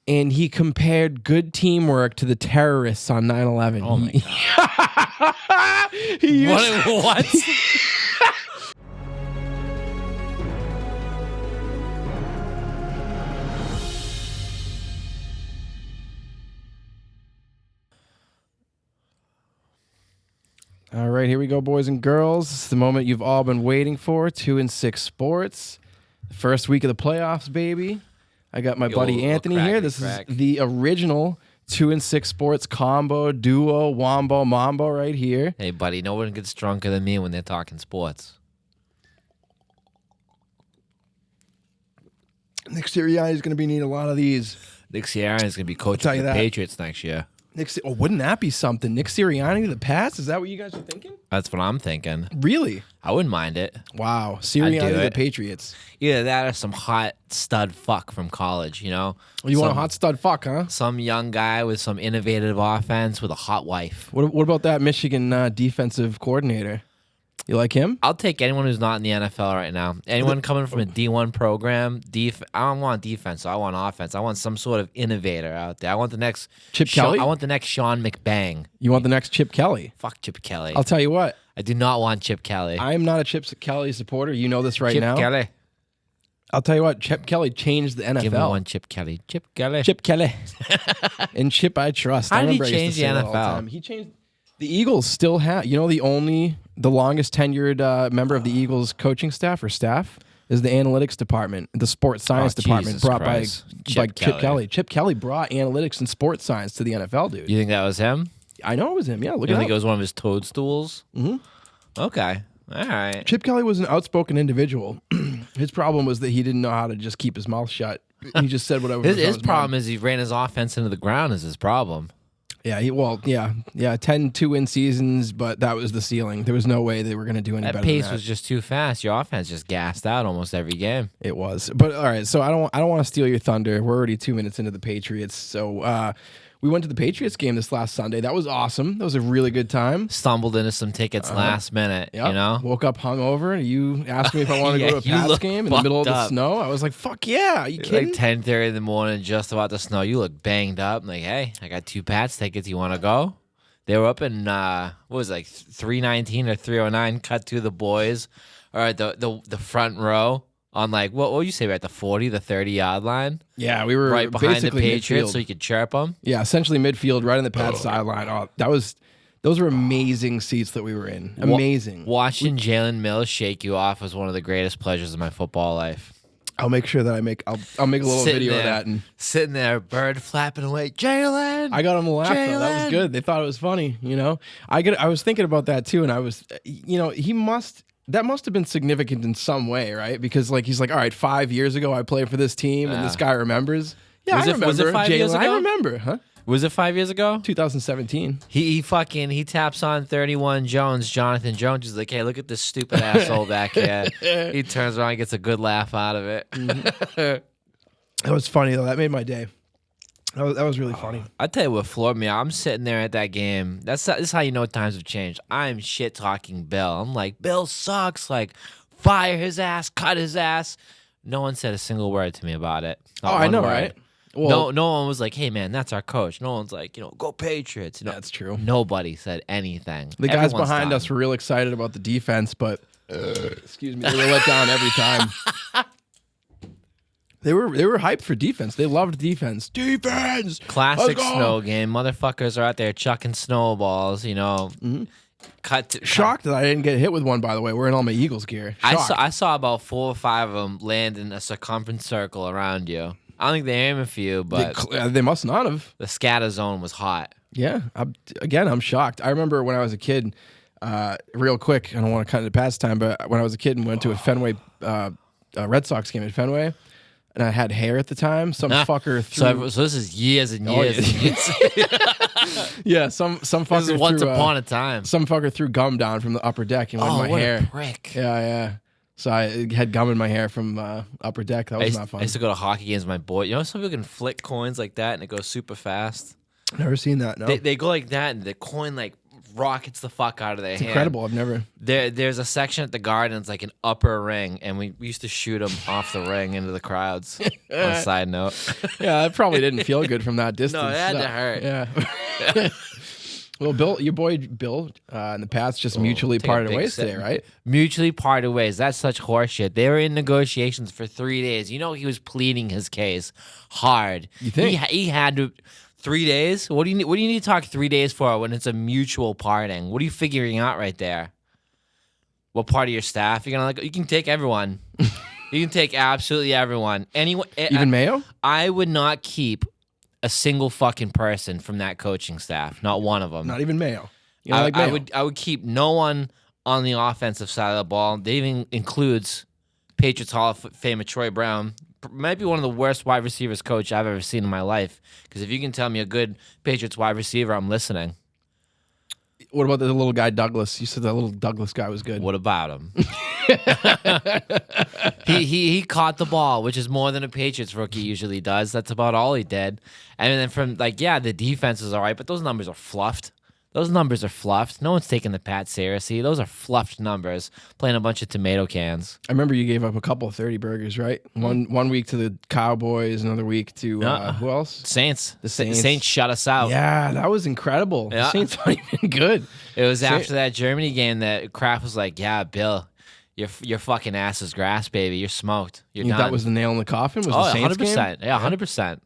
and he compared good teamwork to the terrorists on 9/11. Oh my God. He used, What? All right, here we go, boys and girls. It's the moment you've all been waiting for. 2-6 sports. The first week of the playoffs, baby. I got my buddy Anthony here. This is the original 2-6 sports combo, duo, wombo, mambo right here. Hey, buddy, no one gets drunker than me when they're talking sports. Nick Sirianni is going to be needing a lot of these. Nick Sirianni is going to be coaching the Patriots next year. Wouldn't that be something? Nick Sirianni to the Pats? Is that what you guys are thinking? That's what I'm thinking. Really? I wouldn't mind it. Wow. Sirianni to the Patriots. Either that or some hot stud fuck from college, you know? Well, you want a hot stud fuck, huh? Some young guy with some innovative offense with a hot wife. What about that Michigan defensive coordinator? You like him? I'll take anyone who's not in the NFL right now. Anyone coming from a D1 program. I don't want defense, I want offense. I want some sort of innovator out there. I want the next Chip Kelly? I want the next Sean McBang. You want the next Chip Kelly? Fuck Chip Kelly. I'll tell you what. I do not want Chip Kelly. I am not a Chip Kelly supporter. You know this now. Chip Kelly. I'll tell you what. Chip Kelly changed the NFL. Give me one Chip Kelly. Chip Kelly. Chip Kelly. And Chip I trust. How did he I change the NFL? He changed. The Eagles still have, the longest tenured member of the Eagles coaching staff or staff is the analytics department, the sports science department Jesus brought Christ. by Chip Kelly. Chip Kelly brought analytics and sports science to the NFL, dude. You think that was him? I know it was him. Yeah, look You at think it was one of his toadstools? Mm-hmm. Okay. All right. Chip Kelly was an outspoken individual. His problem was that he didn't know how to just keep his mouth shut. He just said whatever. His problem is he ran his offense into the ground is his problem. Yeah, 10 2-win seasons, but that was the ceiling. There was no way they were going to do any better than that. That pace was just too fast. Your offense just gassed out almost every game. It was. But all right, so I don't want to steal your thunder. We're already 2 minutes into the Patriots. So we went to the Patriots game this last Sunday. That was awesome. That was a really good time. Stumbled into some tickets last minute, you know? Woke up hungover. You asked me if I wanted to go to a Pats game in the middle of the snow. I was like, fuck yeah. Are you kidding? Like 10:30 in the morning, just about to snow. You look banged up. I'm like, hey, I got 2 Pats tickets. You want to go? They were up in, 319 or 309, cut to the boys. All right, the front row. On what would you say, right at the 40, the 30-yard line? Yeah, we were right behind the basically Patriots midfield. So you could chirp them? Yeah, essentially midfield, right on the Pats sideline. Oh, those were amazing seats that we were in. Amazing. Watching Jalen Mills shake you off was one of the greatest pleasures of my football life. I'll make sure that I'll make a little video of that. And sitting there, bird flapping away, Jalen! I got them to laugh, though. That was good. They thought it was funny, you know? I was thinking about that, too, and I was, that must have been significant in some way, right? Because he's like, all right, 5 years ago I played for this team, and this guy remembers. Yeah, I remember. Was it 5 years ago? I remember, huh? Was it 5 years ago? 2017. He taps on 31 Jones, Jonathan Jones. He's like, hey, look at this stupid asshole back here. He turns around and gets a good laugh out of it. That was funny, though. That made my day. That was really funny. I tell you what floored me. I'm sitting there at that game. This is how you know times have changed. I'm shit talking Bill. I'm like, Bill sucks. Like, fire his ass, cut his ass. No one said a single word to me about it. Not I know, word. Right? Well, no one was like, hey man, that's our coach. No one's like, go Patriots. That's true. Nobody said anything. The guys behind us were real excited about the defense, but excuse me, they were let down every time. They were hyped for defense. They loved defense. Defense! Classic snow game. Motherfuckers are out there chucking snowballs, Mm-hmm. Shocked that I didn't get hit with one, by the way. Wearing all my Eagles gear. I saw about 4 or 5 of them land in a circumference circle around you. I don't think they aimed for you, but they must not have. The scatter zone was hot. Yeah. I'm shocked. I remember when I was a kid, real quick, I don't want to cut into past time, but when I was a kid and went to a Fenway Red Sox game at Fenway, and I had hair at the time. Some fucker threw. So this is years and years and years. Yeah, some fucker. This is once upon a time. Some fucker threw gum down from the upper deck and went in my what hair. A prick. Yeah. So I had gum in my hair from upper deck. That was not fun. I used to go to hockey games with my boy. You know, some people can flick coins like that and it goes super fast. Never seen that. No. They go like that and the coin rockets the fuck out of their hand. Incredible. I've never. There's a section at the Garden. It's like an upper ring, and we used to shoot them off the ring into the crowds. On a side note. Yeah, it probably didn't feel good from that distance. No, it had to hurt. Yeah. Well, Bill, your boy Bill, and the Pats just mutually parted ways today, right? Mutually parted ways. That's such horseshit. They were in negotiations for 3 days. You know, he was pleading his case hard. You think? He had to. 3 days? What do you need to talk 3 days for when it's a mutual parting? What are you figuring out right there? What part of your staff you're gonna you can take everyone. You can take absolutely everyone. Anyone, even Mayo? I would not keep a single fucking person from that coaching staff. Not one of them. Not even Mayo. You know, Mayo. I would keep no one on the offensive side of the ball. That even includes Patriots Hall of Famer Troy Brown. Might be one of the worst wide receivers coach I've ever seen in my life. Because if you can tell me a good Patriots wide receiver, I'm listening. What about the little guy Douglas? You said that little Douglas guy was good. What about him? he caught the ball, which is more than a Patriots rookie usually does. That's about all he did. And then from the defense is all right, but those numbers are fluffed. Those numbers are fluffed. No one's taking the Pats seriously. Those are fluffed numbers. Playing a bunch of tomato cans. I remember you gave up a couple of 30 burgers, right? One week to the Cowboys, another week to who else? Saints. The Saints. Saints shut us out. Yeah, that was incredible. Yeah. The Saints aren't even good. It was after that Germany game that Kraft was like, "Yeah, Bill, your fucking ass is grass, baby. You're smoked. You're done." That was the nail in the coffin? Was the Saints 100%. game? Yeah, 100%.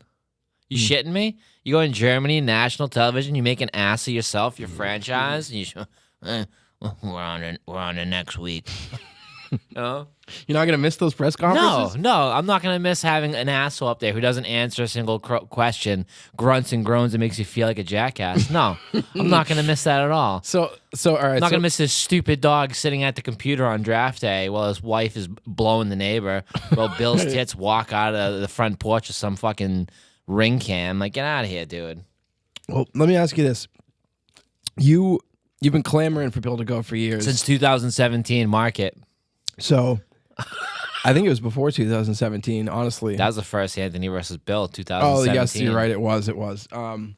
You shitting me? You go in Germany, national television, you make an ass of yourself, your franchise, and we're on the next week. No? You're not going to miss those press conferences? No, I'm not going to miss having an asshole up there who doesn't answer a single question, grunts and groans, and makes you feel like a jackass. No, I'm not going to miss that at all. So all right. I'm not going to miss this stupid dog sitting at the computer on draft day while his wife is blowing the neighbor, while Bill's tits walk out of the front porch of some fucking ring cam. Like, get out of here, dude. Well, let me ask you this. You've been clamoring for Bill to go for years. Since 2017, mark it. So I think it was before 2017, honestly. That was the first Anthony versus Bill, 2017. Oh, yes, you're right. It was. Well,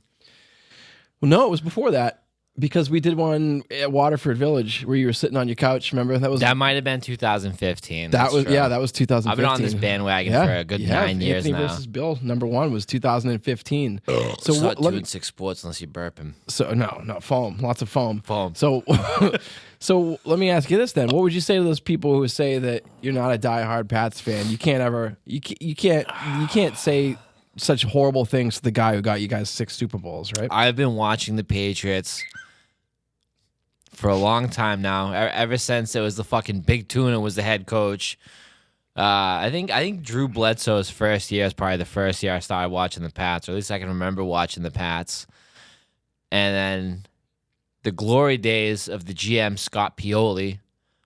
no, it was before that. Because we did one at Waterford Village where you were sitting on your couch. Remember that might have been 2015. That was true. That was 2015. I've been on this bandwagon for a good 9 years Anthony now. versus Bill, 1 was 2015. So it's not 2 and 6 sports unless you burp him. So no foam, lots of foam. So so let me ask you this then: what would you say to those people who say that you're not a diehard Pats fan? You can't say such horrible things to the guy who got you guys 6 Super Bowls, right? I've been watching the Patriots for a long time now. Ever since it was the fucking Big Tuna was the head coach. I think Drew Bledsoe's first year is probably the first year I started watching the Pats, or at least I can remember watching the Pats. And then the glory days of the GM Scott Pioli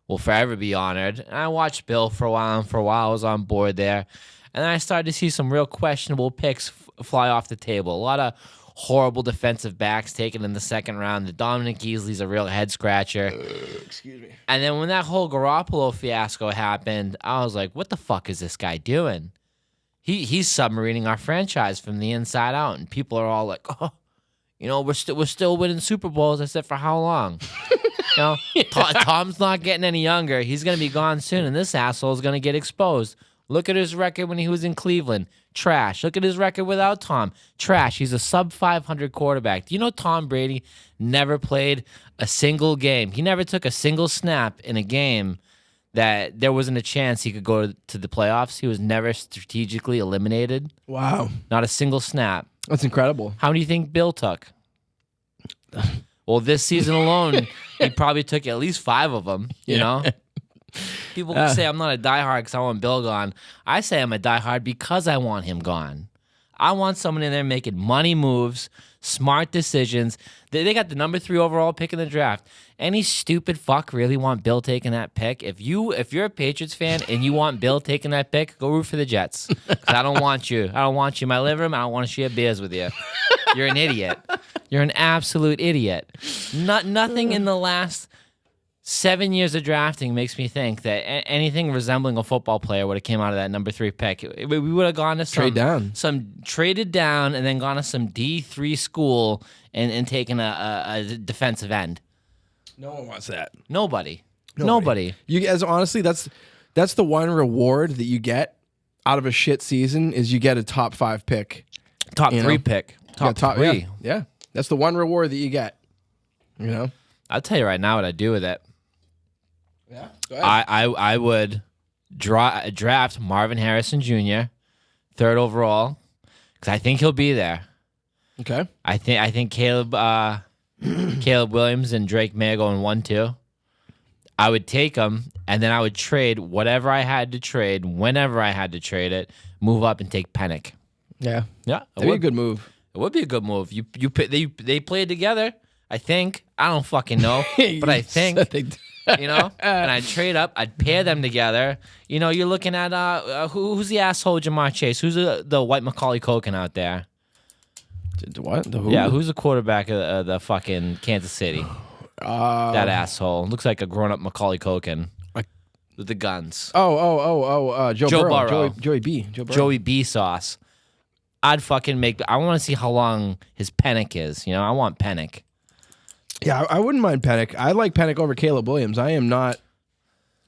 will forever be honored. And I watched Bill for a while, I was on board there. And then I started to see some real questionable picks fly off the table. A lot of horrible defensive backs taken in the second round. The Dominic Easley's a real head scratcher. Excuse me. And then when that whole Garoppolo fiasco happened, I was like, what the fuck is this guy doing? He's submarining our franchise from the inside out. And people are all like, oh, we're still winning Super Bowls. I said, for how long? Tom's not getting any younger. He's going to be gone soon, and this asshole is going to get exposed. Look at his record when he was in Cleveland. Trash. Look at his record without Tom. Trash. He's a sub-500 quarterback. Do you know Tom Brady never played a single game? He never took a single snap in a game that there wasn't a chance he could go to the playoffs. He was never strategically eliminated. Wow. Not a single snap. That's incredible. How many do you think Bill took? Well, this season alone, he probably took at least 5 of them, you know? People say I'm not a diehard because I want Bill gone. I say I'm a diehard because I want him gone. I want someone in there making money moves, smart decisions. They got the number 3 overall pick in the draft. Any stupid fuck really want Bill taking that pick? If you're a Patriots fan and you want Bill taking that pick, go root for the Jets. 'Cause I don't want you. I don't want you in my living room. I don't want to share beers with you. You're an idiot. You're an absolute idiot. Nothing in the last 7 years of drafting makes me think that anything resembling a football player would have came out of that number 3 pick. We would have gone to some traded down and then gone to some D3 school and taken a defensive end. No one wants that. Nobody. You guys, honestly, that's the one reward that you get out of a shit season is you get a top 5 pick. Top 3 pick. Top 3. Yeah. That's the one reward that you get. You know? I'll tell you right now what I'd do with it. Yeah. Go ahead. I would draft Marvin Harrison Jr., 3rd overall, because I think he'll be there. Okay. I think Caleb Williams and Drake May go in 1-2. I would take him, and then I would trade whatever I had to trade, whenever I had to trade it, move up and take Pennick. Yeah. Yeah. That'd be a good move. It would be a good move. They played together, I think. I don't fucking know, but I think, you know, and I'd trade up. I'd pair them together. You know, you're looking at, who's the asshole Jamar Chase? Who's the white Macaulay Culkin out there? What? The who? Yeah, who's the quarterback of the fucking Kansas City? That asshole. Looks like a grown-up Macaulay Culkin with the guns. Joe Burrow. Joey B. Joey B. sauce. I'd fucking I want to see how long his Pennick is. You know, I want Pennick. Yeah, I wouldn't mind Pennick. I like Pennick over Caleb Williams. I'm not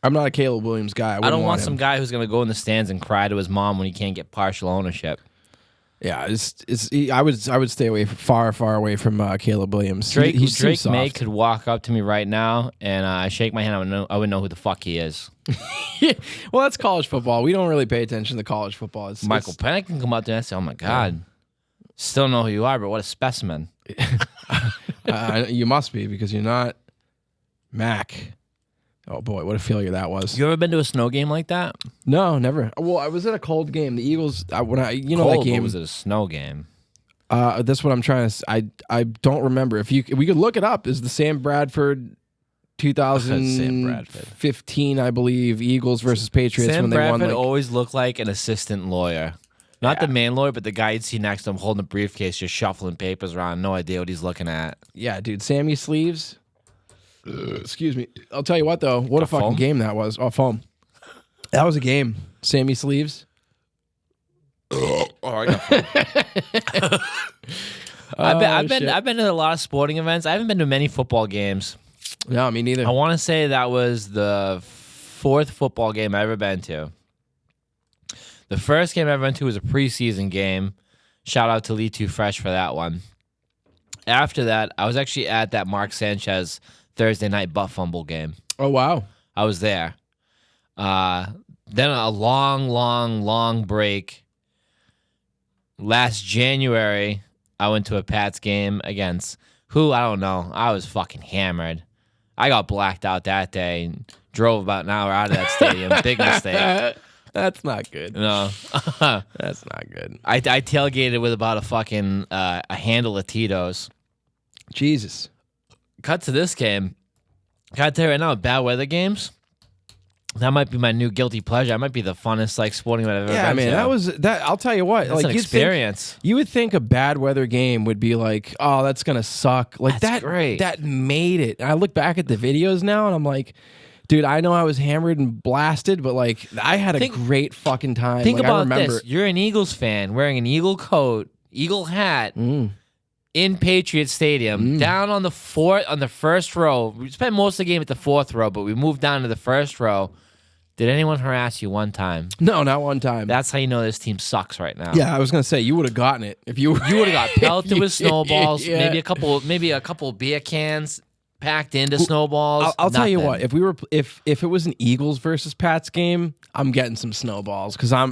a Caleb Williams guy. I don't want some guy who's going to go in the stands and cry to his mom when he can't get partial ownership. Yeah, I would stay away far away from Caleb Williams. Drake He's May could walk up to me right now and shake my hand. I would know who the fuck he is. Well, that's college football. We don't really pay attention to college football. Michael Pennick can come up there and say, "Oh my God, still know who you are, but what a specimen." You must be because you're not Mac. Oh boy, what a failure that was. You ever been to a snow game like that? No, never. Well, I was at a cold game. The Eagles, Cold, that game was it a snow game? That's what I'm trying to. I don't remember. If we could look it up, is the Sam Bradford 2015, I believe, Eagles versus Patriots Sam when they Bradford won. Always looked like an assistant lawyer, not the main lawyer, but the guy you'd see next to him holding a briefcase, just shuffling papers around, no idea what he's looking at. Yeah, dude, Sammy Sleeves. Excuse me. I'll tell you what, though. What a fucking foam? game that was. Oh, foam. That was a game. Sammy Sleeves. I got foam. I've been to a lot of sporting events. I haven't been to many football games. No, me neither. I want to say that was the 4th football game I ever been to. The first game I ever went to was a preseason game. Shout out to Lee Too Fresh for that one. After that, I was actually at that Mark Sanchez Thursday night butt fumble game. Oh, wow. I was there. Then a long break. Last January, I went to a Pats game against who? I don't know. I was fucking hammered. I got blacked out that day and drove about an hour out of that stadium. Big mistake. That's not good. No. That's not good. I tailgated with about a handle of Tito's. Jesus. Cut to this game. Got to tell you right now, bad weather games. That might be my new guilty pleasure. That might be the funnest sporting event I've ever been to. Yeah, man, I'll tell you what. That's an experience. You would think a bad weather game would be like, oh, that's gonna suck. That's great. That made it. And I look back at the videos now, and I'm like, dude, I know I was hammered and blasted, but I had a great fucking time. Think about I remember this: you're an Eagles fan, wearing an Eagle coat, Eagle hat. In Patriots Stadium, down on the first row. We spent most of the game at the 4th row, but we moved down to the first row. Did anyone harass you one time? No, not one time. That's how you know this team sucks right now. Yeah, I was gonna say you would have gotten it if you would have got pelted with snowballs. Yeah. Maybe a couple beer cans packed into snowballs. I'll tell you what. If it was an Eagles versus Pats game, I'm getting some snowballs because I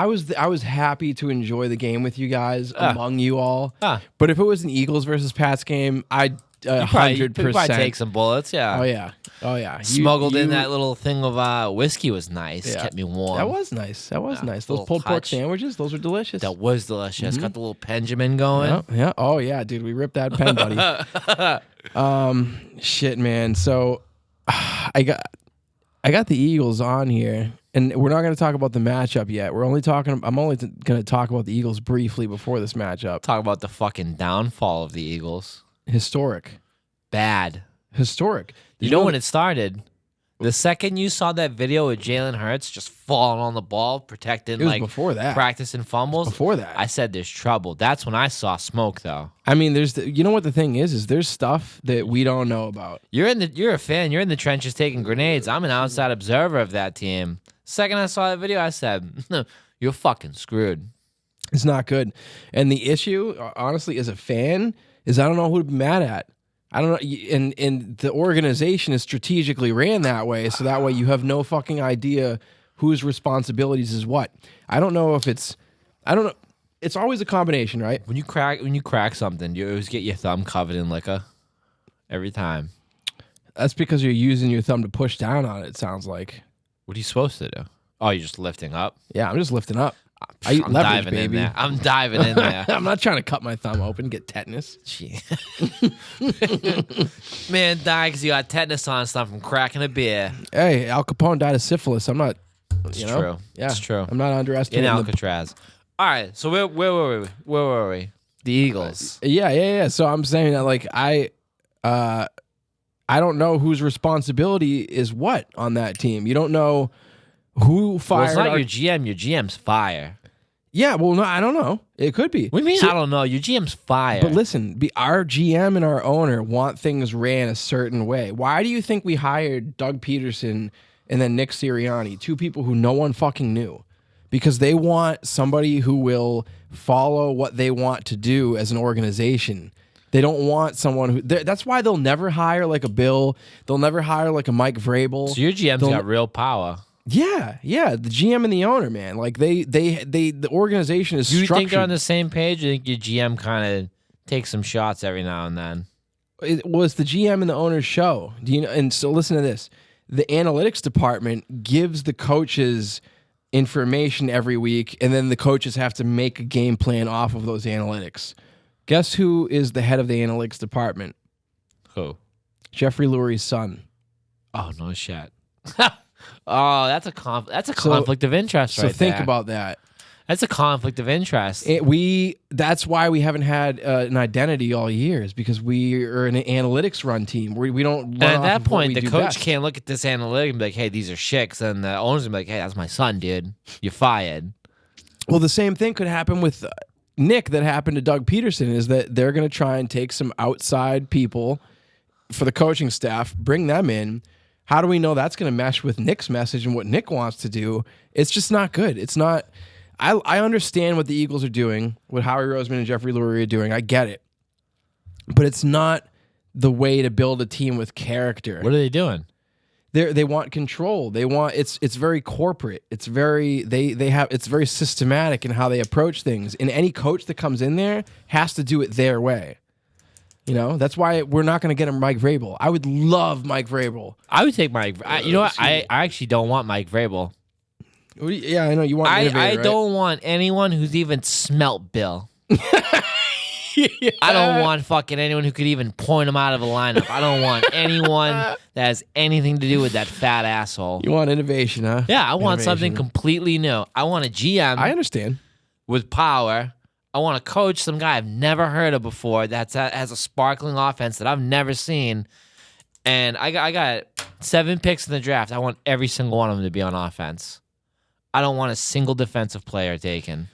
was happy to enjoy the game with you guys among you all. But if it was an Eagles versus Pats game, I'd 100% probably take some bullets. Yeah. Oh yeah. Smuggled in that little thing of whiskey was nice. Yeah. Kept me warm. That was nice. Those pulled pork sandwiches, those were delicious. That was delicious. Got the little Benjamin going. Yeah. Oh yeah, dude. We ripped that pen, buddy. Shit, man. So I got the Eagles on here. And we're not going to talk about the matchup yet. I'm only going to talk about the Eagles briefly before this matchup. Talk about the fucking downfall of the Eagles. Historic. Bad. Historic. You know when it started, The second you saw that video with Jalen Hurts just falling on the ball, protecting, It was before that. practicing fumbles. Before that. I said there's trouble. That's when I saw smoke, though. I mean, you know what the thing is there's stuff that we don't know about. You're a fan. You're in the trenches taking grenades. I'm an outside observer of that team. Second I saw that video, I said, you're fucking screwed. It's not good. And the issue, honestly, as a fan, is I don't know who to be mad at. I don't know, and the organization is strategically ran that way, so that way you have no fucking idea whose responsibilities is what. I don't know. It's always a combination, right? When you crack something, you always get your thumb covered in liquor. Every time. That's because you're using your thumb to push down on it. It sounds like. What are you supposed to do? Oh, you're just lifting up. Yeah, I'm just lifting up. I eat leverage, baby. I'm diving in there. I'm not trying to cut my thumb open, get tetanus. Man, die because you got tetanus on stuff from cracking a beer. Hey, Al Capone died of syphilis. I'm not. It's true. Yeah, it's true. I'm not underestimating in Alcatraz. All right, so where were we? The Eagles. Yeah. So I'm saying that like I don't know whose responsibility is what on that team. You don't know who fired. Well, it's not your GM. Your GM's fire. Yeah, well, no, I don't know. It could be. What do you mean? I don't know. Your GM's fire. But listen, our GM and our owner want things ran a certain way. Why do you think we hired Doug Peterson and then Nick Sirianni, two people who no one fucking knew? Because they want somebody who will follow what they want to do as an organization. They don't want someone who. That's why they'll never hire like a Bill. They'll never hire like a Mike Vrabel. So your GM's got real power. Yeah, the GM and the owner, man. Like the organization is. Do you structured. think they're on the same page? Or do you think your GM kind of takes some shots every now and then? It was the GM and the owner's show. Do you know? And so listen to this: the analytics department gives the coaches information every week, and then the coaches have to make a game plan off of those analytics. Guess who is the head of the analytics department? Who? Jeffrey Lurie's son. Oh no shit. Oh, that's a conflict of interest, right there. So think about that. That's a conflict of interest. That's why we haven't had an identity all years, because we are an analytics run team. We don't. And at that point, the coach can't look at this analytic and be like, "Hey, these are shits," and the owner's gonna be like, "Hey, that's my son, dude. You're fired." Well, the same thing could happen with Nick that happened to Doug Peterson. Is that they're going to try and take some outside people for the coaching staff, bring them in. How do we know that's going to mesh with Nick's message and what Nick wants to do? It's just not good. It's not. I understand what the Eagles are doing, what Howie Roseman and Jeffrey Lurie are doing. I get it. But it's not the way to build a team with character. What are they doing? They want control. They want it's very corporate. It's very it's very systematic in how they approach things. And any coach that comes in there has to do it their way. You know, that's why we're not going to get him Mike Vrabel. I would love Mike Vrabel. I would take Mike. You know what? I actually don't want Mike Vrabel. Yeah, I know you want. I don't want anyone who's even smelt Bill. Yeah. I don't want fucking anyone who could even point him out of a lineup. I don't want anyone that has anything to do with that fat asshole. You want innovation, huh? Yeah, I want something completely new. I want a GM. I understand. With power. I want to coach some guy I've never heard of before that has a sparkling offense that I've never seen. And I got 7 picks in the draft. I want every single one of them to be on offense. I don't want a single defensive player taken.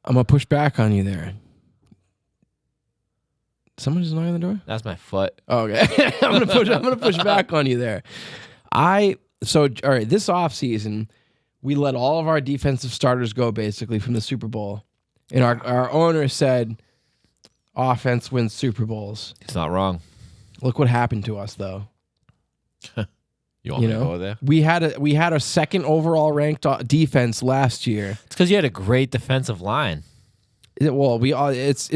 I'm going to push back on you there. Someone just knocking on the door? That's my foot. Okay. I'm gonna push back on you there. All right, this offseason, we let all of our defensive starters go basically from the Super Bowl. And our owner said offense wins Super Bowls. He's not wrong. Look what happened to us though. You want me to go there? We had a second overall ranked defense last year. It's because you had a great defensive line. Well, there's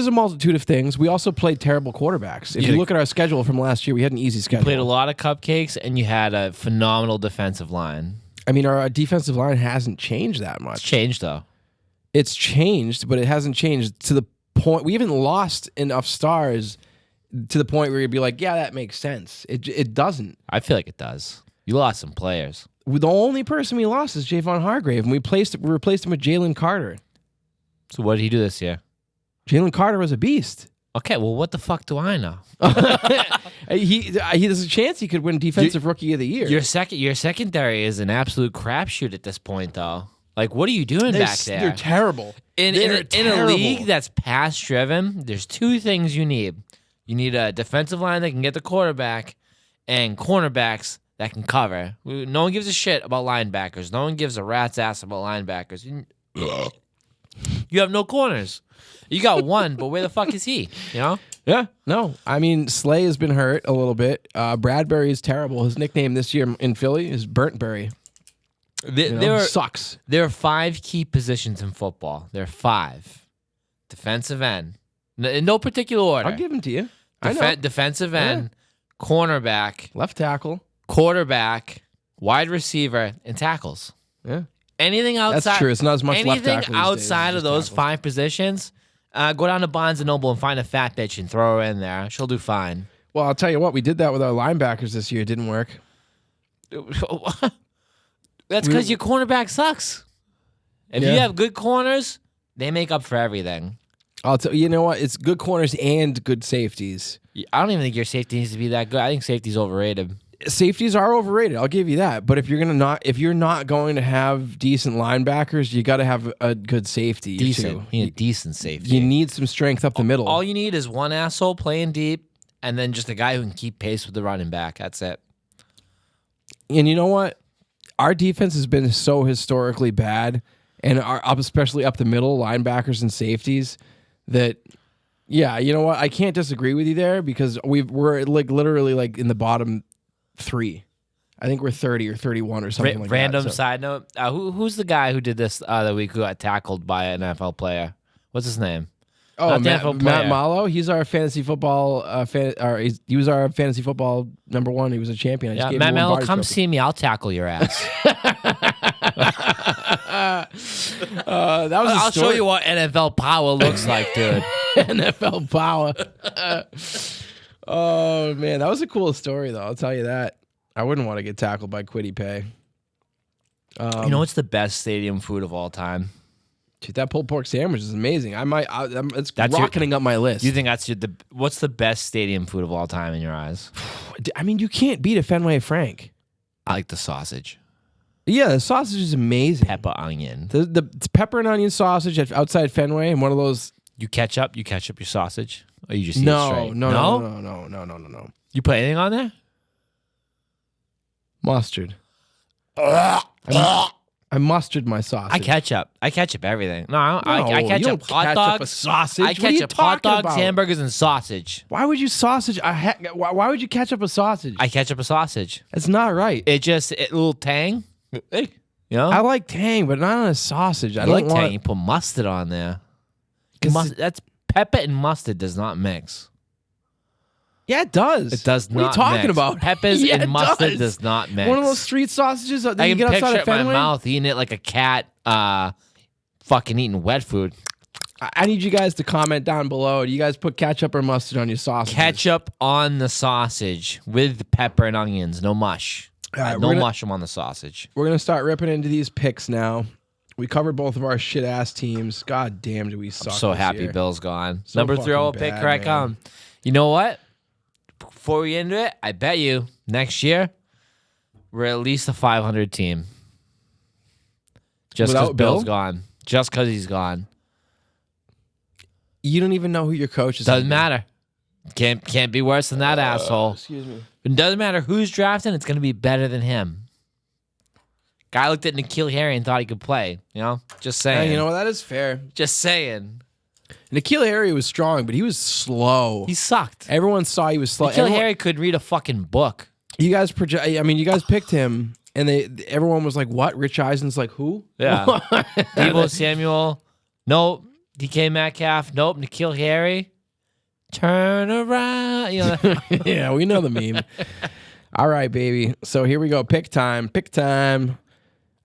a multitude of things. We also played terrible quarterbacks. If you look at our schedule from last year, we had an easy schedule. You played a lot of cupcakes, and you had a phenomenal defensive line. I mean, our defensive line hasn't changed that much. It's changed, though. It's changed, but it hasn't changed to the point. We haven't lost enough stars to the point where you'd be like, yeah, that makes sense. It doesn't. I feel like it does. You lost some players. The only person we lost is Javon Hargrave, and we replaced him with Jalen Carter. So what did he do this year? Jalen Carter was a beast. Okay, well, what the fuck do I know? There's a chance he could win Defensive Rookie of the Year. Your secondary is an absolute crapshoot at this point, though. Like, what are you doing back there? They're terrible. In a league that's pass driven, there's two things you need. You need a defensive line that can get the quarterback, and cornerbacks that can cover. No one gives a shit about linebackers. No one gives a rat's ass about linebackers. You have no corners. You got one, but where the fuck is he? You know? Yeah, no. I mean, Slay has been hurt a little bit. Bradbury is terrible. His nickname this year in Philly is Burntberry. Sucks. There are 5 key positions in football. There are 5. Defensive end. In no particular order. I'll give them to you. I know. Defensive end, cornerback, left tackle, quarterback, wide receiver, and tackles. Yeah. Anything outside. That's true. It's not as much left tackle. Anything outside of those 5 positions, go down to Barnes & Noble and find a fat bitch and throw her in there. She'll do fine. Well, I'll tell you what. We did that with our linebackers this year. It didn't work. That's because your cornerback sucks. If you have good corners, they make up for everything. I'll tell you know what? It's good corners and good safeties. I don't even think your safety needs to be that good. I think safety's overrated. Safeties are overrated. I'll give you that. But if you're not going to have decent linebackers, you got to have a good safety. Decent. Too. You need a decent safety. You need some strength up the middle. All you need is one asshole playing deep, and then just a guy who can keep pace with the running back. That's it. And you know what? Our defense has been so historically bad, and especially up the middle, linebackers and safeties, that, yeah, you know what? I can't disagree with you there because we're like literally like in the bottom 3. I think we're 30 or 31 or something like that. Random side note: who's the guy who did this the other week who got tackled by an NFL player? What's his name? Oh, Matt Malo. He's our fantasy football. He was our fantasy football number 1. He was a champion. Matt Malo, come see me. I'll tackle your ass. I'll show you what NFL power looks like, dude. NFL power. Oh man, that was a cool story, though. I'll tell you that. I wouldn't want to get tackled by Quiddy Pay. You know what's the best stadium food of all time? Dude, that pulled pork sandwich is amazing. It's rocketing up my list. You think that's what's the best stadium food of all time in your eyes? I mean, you can't beat a Fenway Frank. I like the sausage. Yeah, the sausage is amazing. Pepper onion. The pepper and onion sausage outside Fenway, and one of those. You ketchup your sausage, or you just eat it straight? No. You put anything on there? Mustard. I mustard my sausage. I ketchup everything. I ketchup hot dogs. A sausage. I ketchup hot dogs, hamburgers, and sausage. Why would you sausage? Why would you ketchup a sausage? I ketchup a sausage. That's not right. It little tang. Hey, you know. I like tang, but not on a sausage. I like tang. You put mustard on there. That's pepper and mustard does not mix. Yeah, it does. It does not. What are you talking about? Peppers and mustard does not mix. One of those street sausages that I you can get outside picture of it in Fenway? my mouth, eating it like a cat, fucking eating wet food. I need you guys to comment down below. Do you guys put ketchup or mustard on your sausage? Ketchup on the sausage with pepper and onions. No mush. Right, no mushroom on the sausage. We're going to start ripping into these picks now. We covered both of our shit-ass teams. God damn, do we suck. I'm so happy year. Bill's gone. So Number 3 overall pick, here I come. You know what? Before we get into it, I bet you next year we're at least a 500 team. Just because Bill's gone. Just because he's gone. You don't even know who your coach is. Doesn't matter. Can't be worse than that asshole. Excuse me. It doesn't matter who's drafting. It's going to be better than him. Guy looked at N'Keal Harry and thought he could play. You know? Just saying. You know what? That is fair. Just saying. N'Keal Harry was strong, but he was slow. He sucked. Everyone saw he was slow. N'Keal Harry could read a fucking book. You guys picked him, and everyone was like, "What?" Rich Eisen's like, "Who?" Yeah. Deebo Samuel. Nope. DK Metcalf. Nope. N'Keal Harry. Turn around. You know. Yeah, we know the meme. All right, baby. So here we go. Pick time.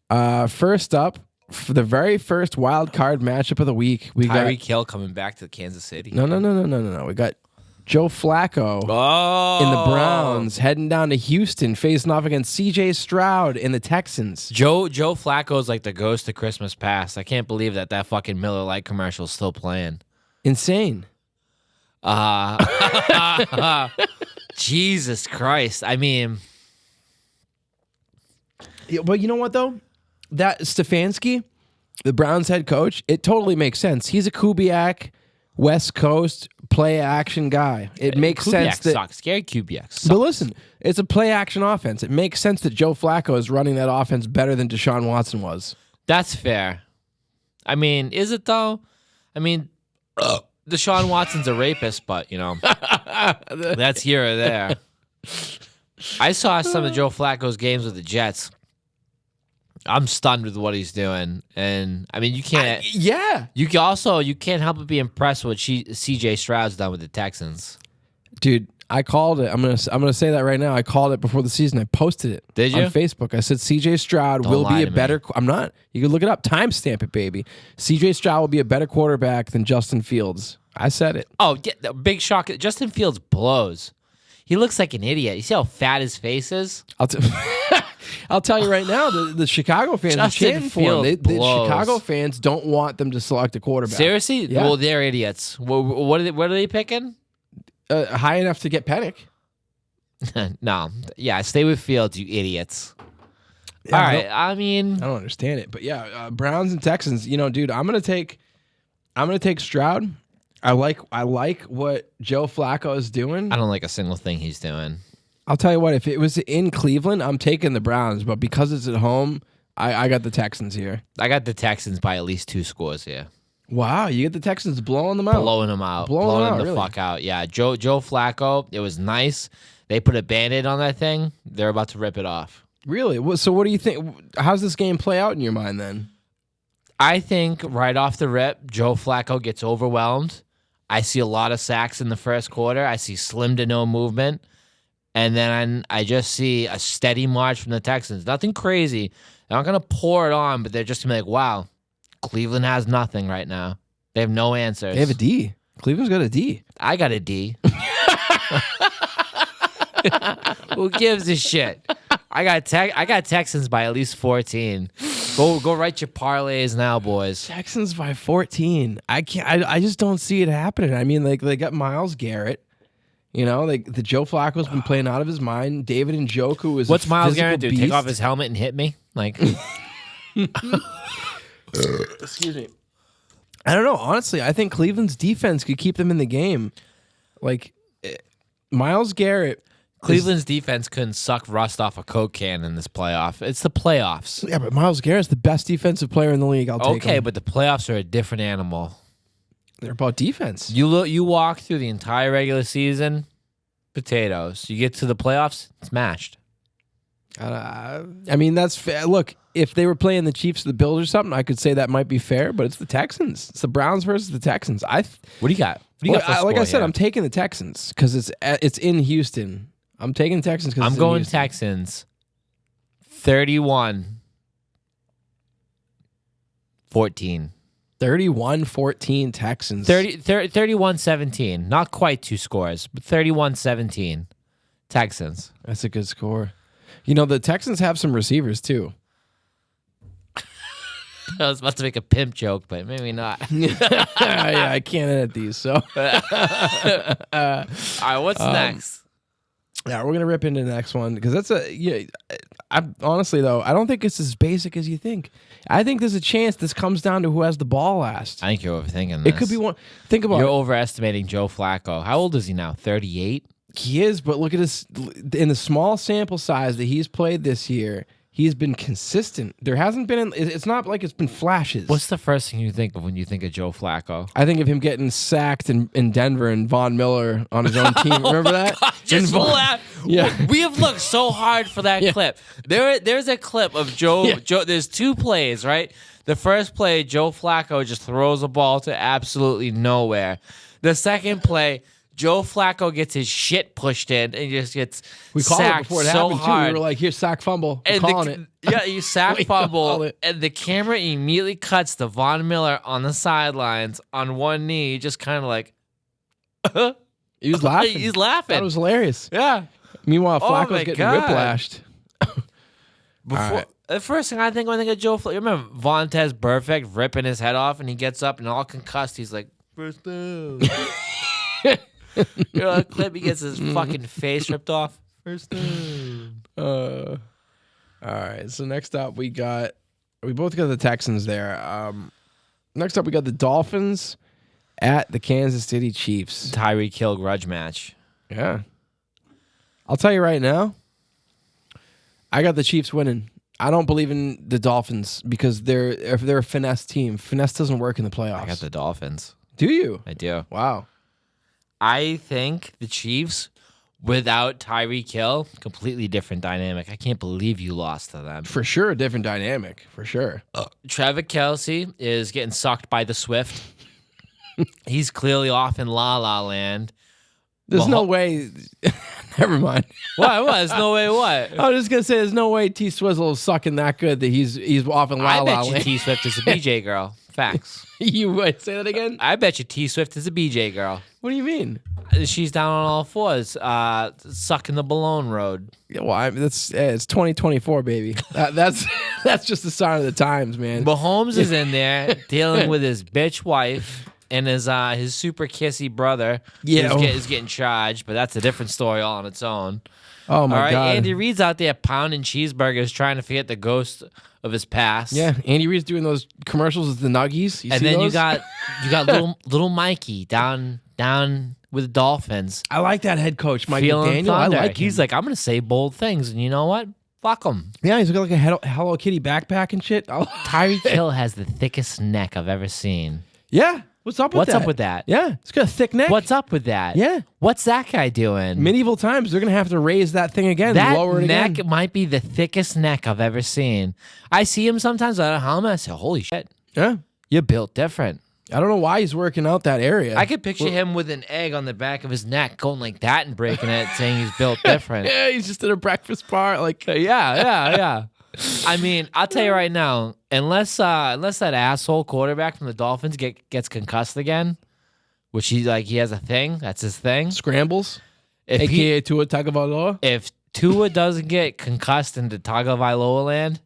First up, for the very first wild card matchup of the week, we got Tyreek Hill coming back to Kansas City. No. We got Joe Flacco in the Browns heading down to Houston, facing off against C.J. Stroud in the Texans. Joe Flacco is like the ghost of Christmas past. I can't believe that fucking Miller Lite commercial is still playing. Insane. Jesus Christ. I mean, Yeah, but you know what though? That Stefanski, the Browns head coach, it totally makes sense. He's a Kubiak, West Coast play action guy. It makes Kubiak sense that. sucks. Gary Kubiak sucks. But listen, it's a play action offense. It makes sense that Joe Flacco is running that offense better than Deshaun Watson was. That's fair. I mean, is it though? I mean, Deshaun Watson's a rapist, but, you know, that's here or there. I saw some of Joe Flacco's games with the Jets. I'm stunned with what he's doing. And, I mean, you can't... You can't help but be impressed with what C.J. Stroud's done with the Texans. Dude, I called it. I'm gonna say that right now. I called it before the season. I posted it. Did you? On Facebook. I said C.J. Stroud will be a better... I'm not. You can look it up. Timestamp it, baby. C.J. Stroud will be a better quarterback than Justin Fields. I said it. Oh, yeah, big shock. Justin Fields blows. He looks like an idiot. You see how fat his face is? I'll tell you right now, the Chicago fans are chanting for him. The Chicago fans don't want them to select a quarterback. Seriously? Yeah. Well, they're idiots. What are they picking? High enough to get Pennick. No. Yeah, stay with Fields, you idiots. Yeah, all right. I mean, I don't understand it. But yeah, Browns and Texans, you know, dude, I'm gonna take Stroud. I like what Joe Flacco is doing. I don't like a single thing he's doing. I'll tell you what, if it was in Cleveland, I'm taking the Browns, but because it's at home, I got the Texans here. I got the Texans by at least 2 scores here. Wow, you get the Texans blowing them out. Blowing them the really? fuck out. Yeah, Joe Flacco, it was nice. They put a Band-Aid on that thing. They're about to rip it off. Really? So what do you think? How's this game play out in your mind then? I think right off the rip, Joe Flacco gets overwhelmed. I see a lot of sacks in the first quarter. I see slim to no movement. And then I just see a steady march from the Texans. Nothing crazy. They're not going to pour it on, but they're just going to be like, wow, Cleveland has nothing right now. They have no answers. They have a D. Cleveland's got a D. I got a D. Who gives a shit? I got Texans by at least 14. Go write your parlays now, boys. Texans by 14. I can't. I just don't see it happening. I mean, like they got Myles Garrett. You know, like the Joe Flacco's been playing out of his mind. David Njoku is. What's Myles Garrett do? do? Take off his helmet and hit me? Like, excuse me. I don't know. Honestly, I think Cleveland's defense could keep them in the game. Like Myles Garrett. Cleveland's defense couldn't suck rust off a Coke can in this playoff. It's the playoffs. Yeah, but Myles Garrett's the best defensive player in the league. I'll take him. Okay, but the playoffs are a different animal. They're about defense. You walk through the entire regular season, potatoes. You get to the playoffs, it's mashed. I mean, that's fair. Look, if they were playing the Chiefs or the Bills or something, I could say that might be fair, but it's the Texans. It's the Browns versus the Texans. What do you got? Like I said, I'm taking the Texans because it's in Houston. I'm taking the Texans because I'm going Texans 31-14. 31-14 Texans. 31-17. Not quite 2 scores, but 31-17 Texans. That's a good score. You know, the Texans have some receivers too. I was about to make a pimp joke, but maybe not. Yeah, I can't edit these. So, all right, what's next? Yeah, we're gonna rip into the next one because that's honestly though, I don't think it's as basic as you think. I think there's a chance this comes down to who has the ball last. I think you're overthinking this. It could be one. Think about You're overestimating Joe Flacco. How old is he now? 38? He is, but look at this. In the small sample size that he's played this year, he's been consistent. There hasn't been. It's not like it's been flashes. What's the first thing you think of when you think of Joe Flacco? I think of him getting sacked in Denver and Von Miller on his own team. Remember that? God, just laugh. Yeah. We have looked so hard for that clip. There's a clip of Joe. Yeah. Joe. There's 2 plays, right? The first play, Joe Flacco just throws a ball to absolutely nowhere. The second play, Joe Flacco gets his shit pushed in and just gets sacked before it so happened hard. Too. We were like, "Here's sack fumble." We're calling it. Yeah, you sack fumble, and the camera immediately cuts to Von Miller on the sidelines on one knee, just kind of like. He was laughing. He's laughing. That was hilarious. Yeah. Meanwhile, Flacco's getting whiplashed. The first thing I think when I think of Joe Flacco, you remember Vontez Burfict ripping his head off, and he gets up and all concussed. He's like, first down. You know that clip? He gets his fucking face ripped off. First down. All right. So next up, we both got the Texans there. Next up, we got the Dolphins at the Kansas City Chiefs. Tyreek Hill grudge match. Yeah. I'll tell you right now, I got the Chiefs winning. I don't believe in the Dolphins because they're a finesse team. Finesse doesn't work in the playoffs. I got the Dolphins. Do you? I do. Wow. I think the Chiefs, without Tyreek Hill, completely different dynamic. I can't believe you lost to them. For sure, a different dynamic. For sure. Travis Kelce is getting sucked by the Swift. He's clearly off in La La Land. There's no way. Never mind. What? There's no way what? I was just going to say, there's no way T Swizzle is sucking that good that he's off in La La I bet you Land. T Swift is a BJ girl. Facts. You would say that again? I bet you T Swift is a BJ girl. What do you mean? She's down on all fours, sucking the Balone Road. Yeah, well, it's 2024, baby. That's just the sign of the times, man. Mahomes is in there dealing with his bitch wife and his super kissy brother. Yeah. Who's getting charged, but that's a different story all on its own. Oh my All right, God. Andy Reid's out there pounding cheeseburgers, trying to forget the ghost of his past. Yeah, Andy Reid's doing those commercials with the Nuggies. And then you got little Mikey down with the Dolphins. I like that head coach, Mike Feeling McDaniel. I thunder. like him. He's like, I'm going to say bold things, and you know what? Fuck him. Yeah, he's got like a Hello Kitty backpack and shit. Tyreek Hill has the thickest neck I've ever seen. Yeah, what's up with that? What's up with that? Yeah, it's got a thick neck. What's up with that? Yeah. What's that guy doing? Medieval times, they're gonna have to raise that thing again, That lower it neck again. might be the thickest neck I've ever seen. I see him sometimes at a helmet. I say, holy shit, Yeah, you're built different. I don't know why he's working out that area. I could picture him with an egg on the back of his neck going like that and breaking it, saying he's built different. Yeah, he's just at a breakfast bar. Like, Yeah. I mean, I'll tell you right now, unless that asshole quarterback from the Dolphins gets concussed again, which he has a thing, that's his thing. scrambles, If aka Tua Tagovailoa. if Tua doesn't get concussed into Tagovailoa land,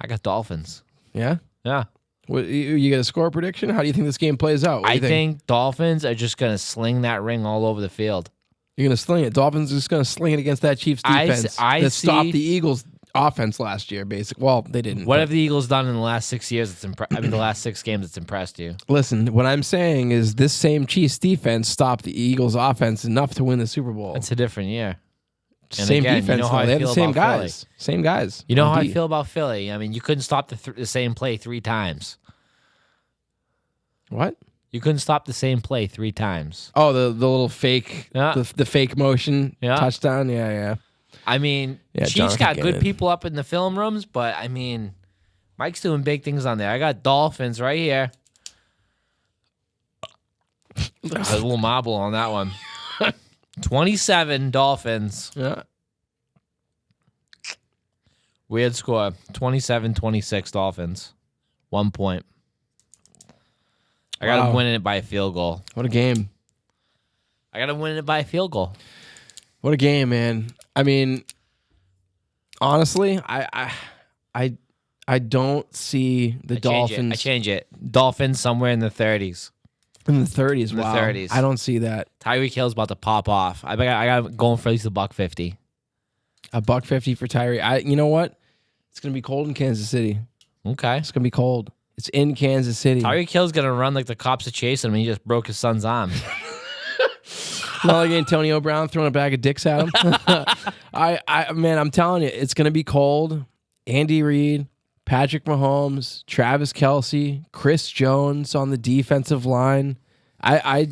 I got Dolphins. Yeah. Yeah. What, you got a score prediction? How do you think this game plays out? What do I you think Dolphins are just going to sling that ring all over the field. You're gonna sling it. Dolphins are just gonna sling it against that Chiefs defense that stopped the Eagles' offense last year. Basically, well, they didn't. What but- have the Eagles done in the last 6 years? The last 6 games that's impressed you? Listen, what I'm saying is this same Chiefs defense stopped the Eagles' offense enough to win the Super Bowl. It's a different year. And Same again, you defense, know how though. I They have the feel same about guys. Same guys. You know on how I D. feel about Philly? I mean, you couldn't stop the same play 3 times. What? You couldn't stop the same play 3 times. Oh, the little fake, Yeah. the fake motion touchdown. Yeah. I mean, Yeah, Chiefs Jonathan got good Gannon. people up in the film rooms, but I mean, Mike's doing big things on there. I got Dolphins right here. A little marble on that one. 27 Dolphins. Yeah. Weird score. 27-26 Dolphins. 1 point. I got Wow. them winning it by a field goal. What a game. I got them winning it by a field goal. What a game, man. I mean, honestly, I don't see the Dolphins I change it. Dolphins somewhere in the 30s. in the 30s. In the Wow. 30s. I don't see that. Tyreek Hill's about to pop off. I got going for at least $150. $150 for Tyree. You know what? It's gonna be cold in Kansas City. Okay. It's gonna be cold. It's in Kansas City. Tyreek Hill's gonna run like the cops are chasing him. He just broke his son's arm. Not like Antonio Brown throwing a bag of dicks at him. Man, I'm telling you, it's gonna be cold. Andy Reid, Patrick Mahomes, Travis Kelce, Chris Jones on the defensive line. I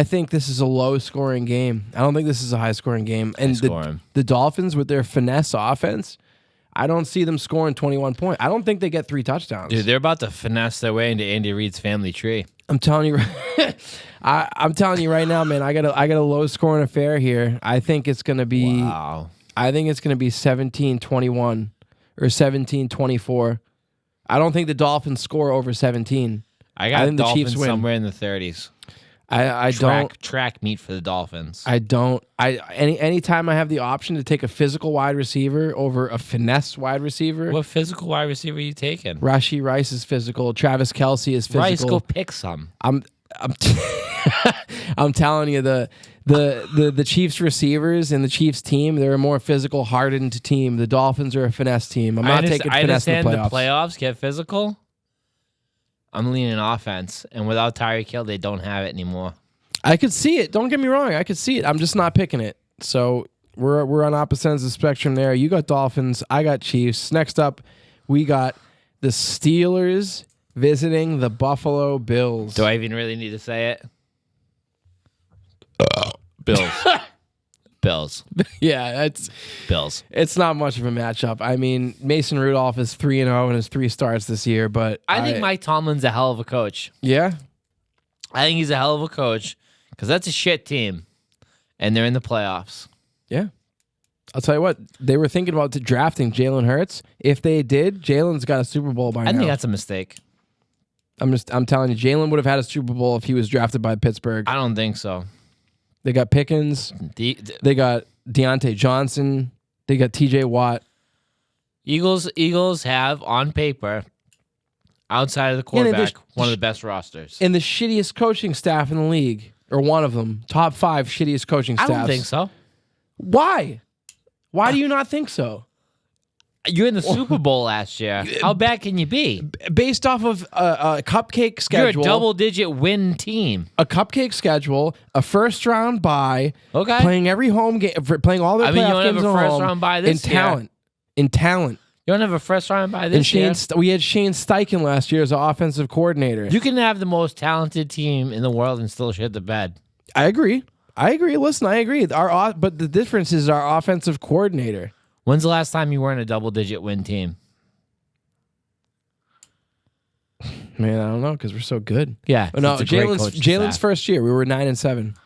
think this is a low-scoring game. I don't think this is a high-scoring game. And scoring. the Dolphins with their finesse offense, I don't see them scoring 21 points. I don't think they get 3 touchdowns. Dude, they're about to finesse their way into Andy Reid's family tree. I'm telling you, I'm telling you right now, man. I got a low-scoring affair here. I think it's gonna be. Wow. I think it's gonna be 17-21 or 17-24. I don't think the Dolphins score over 17. I got think the Dolphins Chiefs win. somewhere in the 30s. I don't. Track meet for the Dolphins. I don't. Anytime I have the option to take a physical wide receiver over a finesse wide receiver, What physical wide receiver are you taking? Rashi Rice is physical. Travis Kelce is physical. Rice, go pick some. I'm I'm telling you, the Chiefs receivers and the Chiefs team, they're a more physical, hardened team. The Dolphins are a finesse team. I'm not taking finesse in the playoffs. The playoffs get physical. I'm leaning offense, and without Tyreek Hill, they don't have it anymore. I could see it. Don't get me wrong. I could see it. I'm just not picking it. So we're on opposite ends of the spectrum there. You got Dolphins. I got Chiefs. Next up, we got the Steelers visiting the Buffalo Bills. Do I even really need to say it? Bills. Bills. Yeah, it's Bills. It's not much of a matchup. I mean, Mason Rudolph is 3-0 in his 3 starts this year, but I think Mike Tomlin's a hell of a coach. Yeah? I think he's a hell of a coach because that's a shit team, and they're in the playoffs. Yeah. I'll tell you what, they were thinking about drafting Jalen Hurts. If they did, Jalen's got a Super Bowl by now. I think that's a mistake. I'm telling you, Jalen would have had a Super Bowl if he was drafted by Pittsburgh. I don't think so. They got Pickens. They got Deontay Johnson. They got TJ Watt. Eagles have, on paper, outside of the quarterback, one of the best rosters. And the shittiest coaching staff in the league, or one of them. Top 5 shittiest coaching staffs. I don't think so. Why? Why do you not think so? You're in the Super Bowl last year. How bad can you be? Based off of a cupcake schedule. You're a double-digit win team. A cupcake schedule, a first-round bye, okay, playing every home game, playing all their playoff games at home. You don't have a first-round bye this year. In talent. You don't have a first-round bye this year. We had Shane Steichen last year as our offensive coordinator. You can have the most talented team in the world and still shit the bed. I agree. Listen, I agree. But the difference is our offensive coordinator. When's the last time you were in a double-digit win team? Man, I don't know because we're so good. Yeah. No, Jalen's first year, we were 9-7.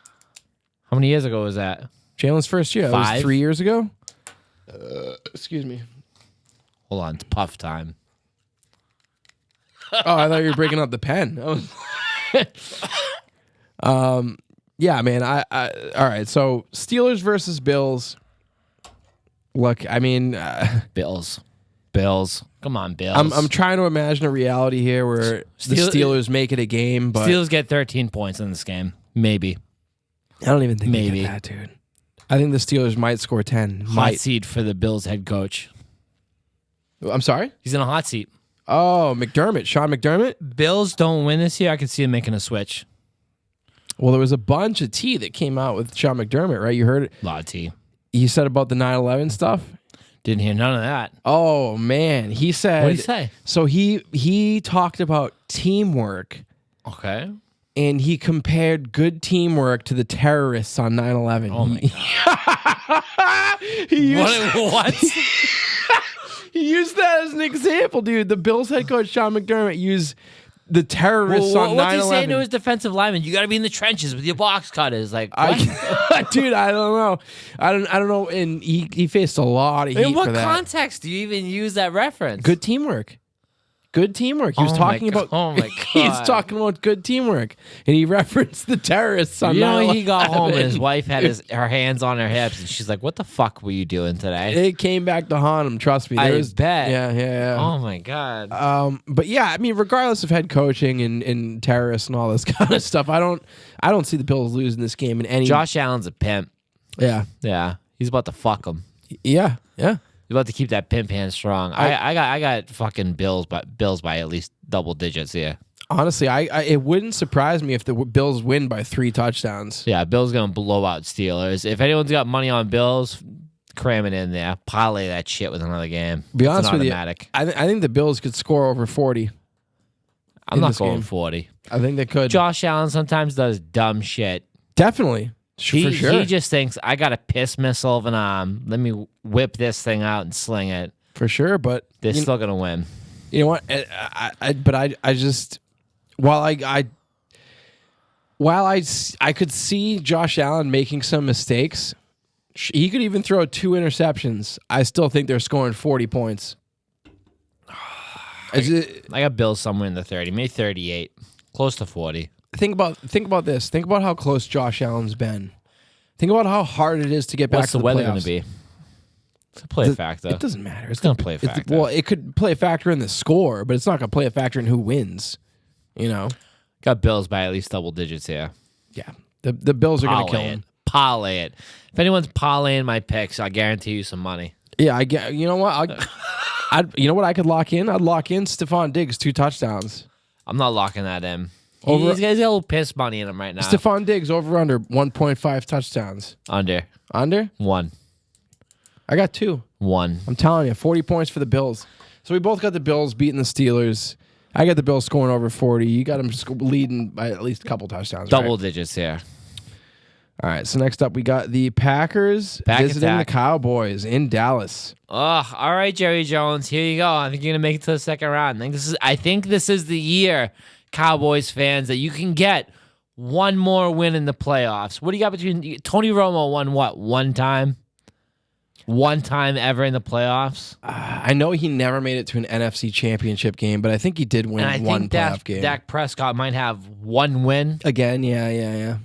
How many years ago was that? Jalen's first year. 5? That was 3 years ago. Excuse me. Hold on, it's puff time. Oh, I thought you were breaking up the pen. Yeah, man. I all right. So Steelers versus Bills. Look, I mean, Bills. Come on, Bills. I'm trying to imagine a reality here where the Steelers make it a game, but Steelers get 13 points in this game. Maybe. I don't even think they get that, dude. I think the Steelers might score 10. Hot seat for the Bills head coach. I'm sorry? He's in a hot seat. Oh, McDermott. Sean McDermott? Bills don't win this year. I could see him making a switch. Well, there was a bunch of tea that came out with Sean McDermott, right? You heard it? A lot of tea. He said about the 9/11 stuff? Didn't hear none of that. Oh, man. He said... What did he say? So he talked about teamwork. Okay. And he compared good teamwork to the terrorists on 9/11. Oh, my God. What? He used that as an example, dude. The Bills head coach, Sean McDermott, used the terrorists on 9/11. What's he saying to his defensive lineman? You got to be in the trenches with your box cutters. Like, dude, I don't know. I don't know. And he faced a lot of heat in what for that. context do you even use that reference? Good teamwork. Good teamwork. He was talking about. Oh my God! He's talking about good teamwork, and he referenced the terrorists on 9/11. He got home and his wife had her hands on her hips, and she's like, "What the fuck were you doing today?" It came back to haunt him. Trust me. I bet. Yeah. Oh my God. But yeah, I mean, regardless of head coaching and terrorists and all this kind of stuff, I don't see the Bills losing this game in any. Josh Allen's a pimp. Yeah. He's about to fuck him. Yeah. He's about to keep that pimp hand strong. I got fucking Bills by at least double digits here. Honestly, it wouldn't surprise me if the Bills win by 3 touchdowns. Yeah, Bills gonna blow out Steelers. If anyone's got money on Bills, cram it in there. Parlay that shit with another game. Be honest with you, I think the Bills could score over 40. I'm not going 40. I think they could. Josh Allen sometimes does dumb shit. Definitely. For sure. He just thinks, I got a piss missile of an arm. Let me whip this thing out and sling it. For sure, but they're still going to win. You know what? I just while I could see Josh Allen making some mistakes, he could even throw 2 interceptions. I still think they're scoring 40 points. I got Bills somewhere in the 30, maybe 38, close to 40. Think about this. Think about how close Josh Allen's been. Think about how hard it is to get back to the playoffs. What's the weather going to be? It's going to play a factor. It doesn't matter. It's going to play a factor. Well, it could play a factor in the score, but it's not going to play a factor in who wins. You know? Got Bills by at least double digits here. Yeah, the Bills are going to kill him. Parlay it. If anyone's parlaying my picks, I guarantee you some money. Yeah, I get. You know what? You know what I could lock in? I'd lock in Stephon Diggs 2 touchdowns. I'm not locking that in. He's got a little piss money in him right now. Stephon Diggs over under 1.5 touchdowns. Under 1. I got 2. 1. I'm telling you, 40 points for the Bills. So we both got the Bills beating the Steelers. I got the Bills scoring over 40. You got them leading by at least a couple touchdowns. Double digits here. All right, so next up we got the Packers visiting the Cowboys in Dallas. Oh, all right, Jerry Jones. Here you go. I think you're gonna make it to the second round. I think this is the year, Cowboys fans, that you can get one more win in the playoffs. What do you got between Tony Romo won what? One time ever in the playoffs? I know he never made it to an NFC championship game, but I think he did win one playoff game. Dak Prescott might have one win. Again, yeah.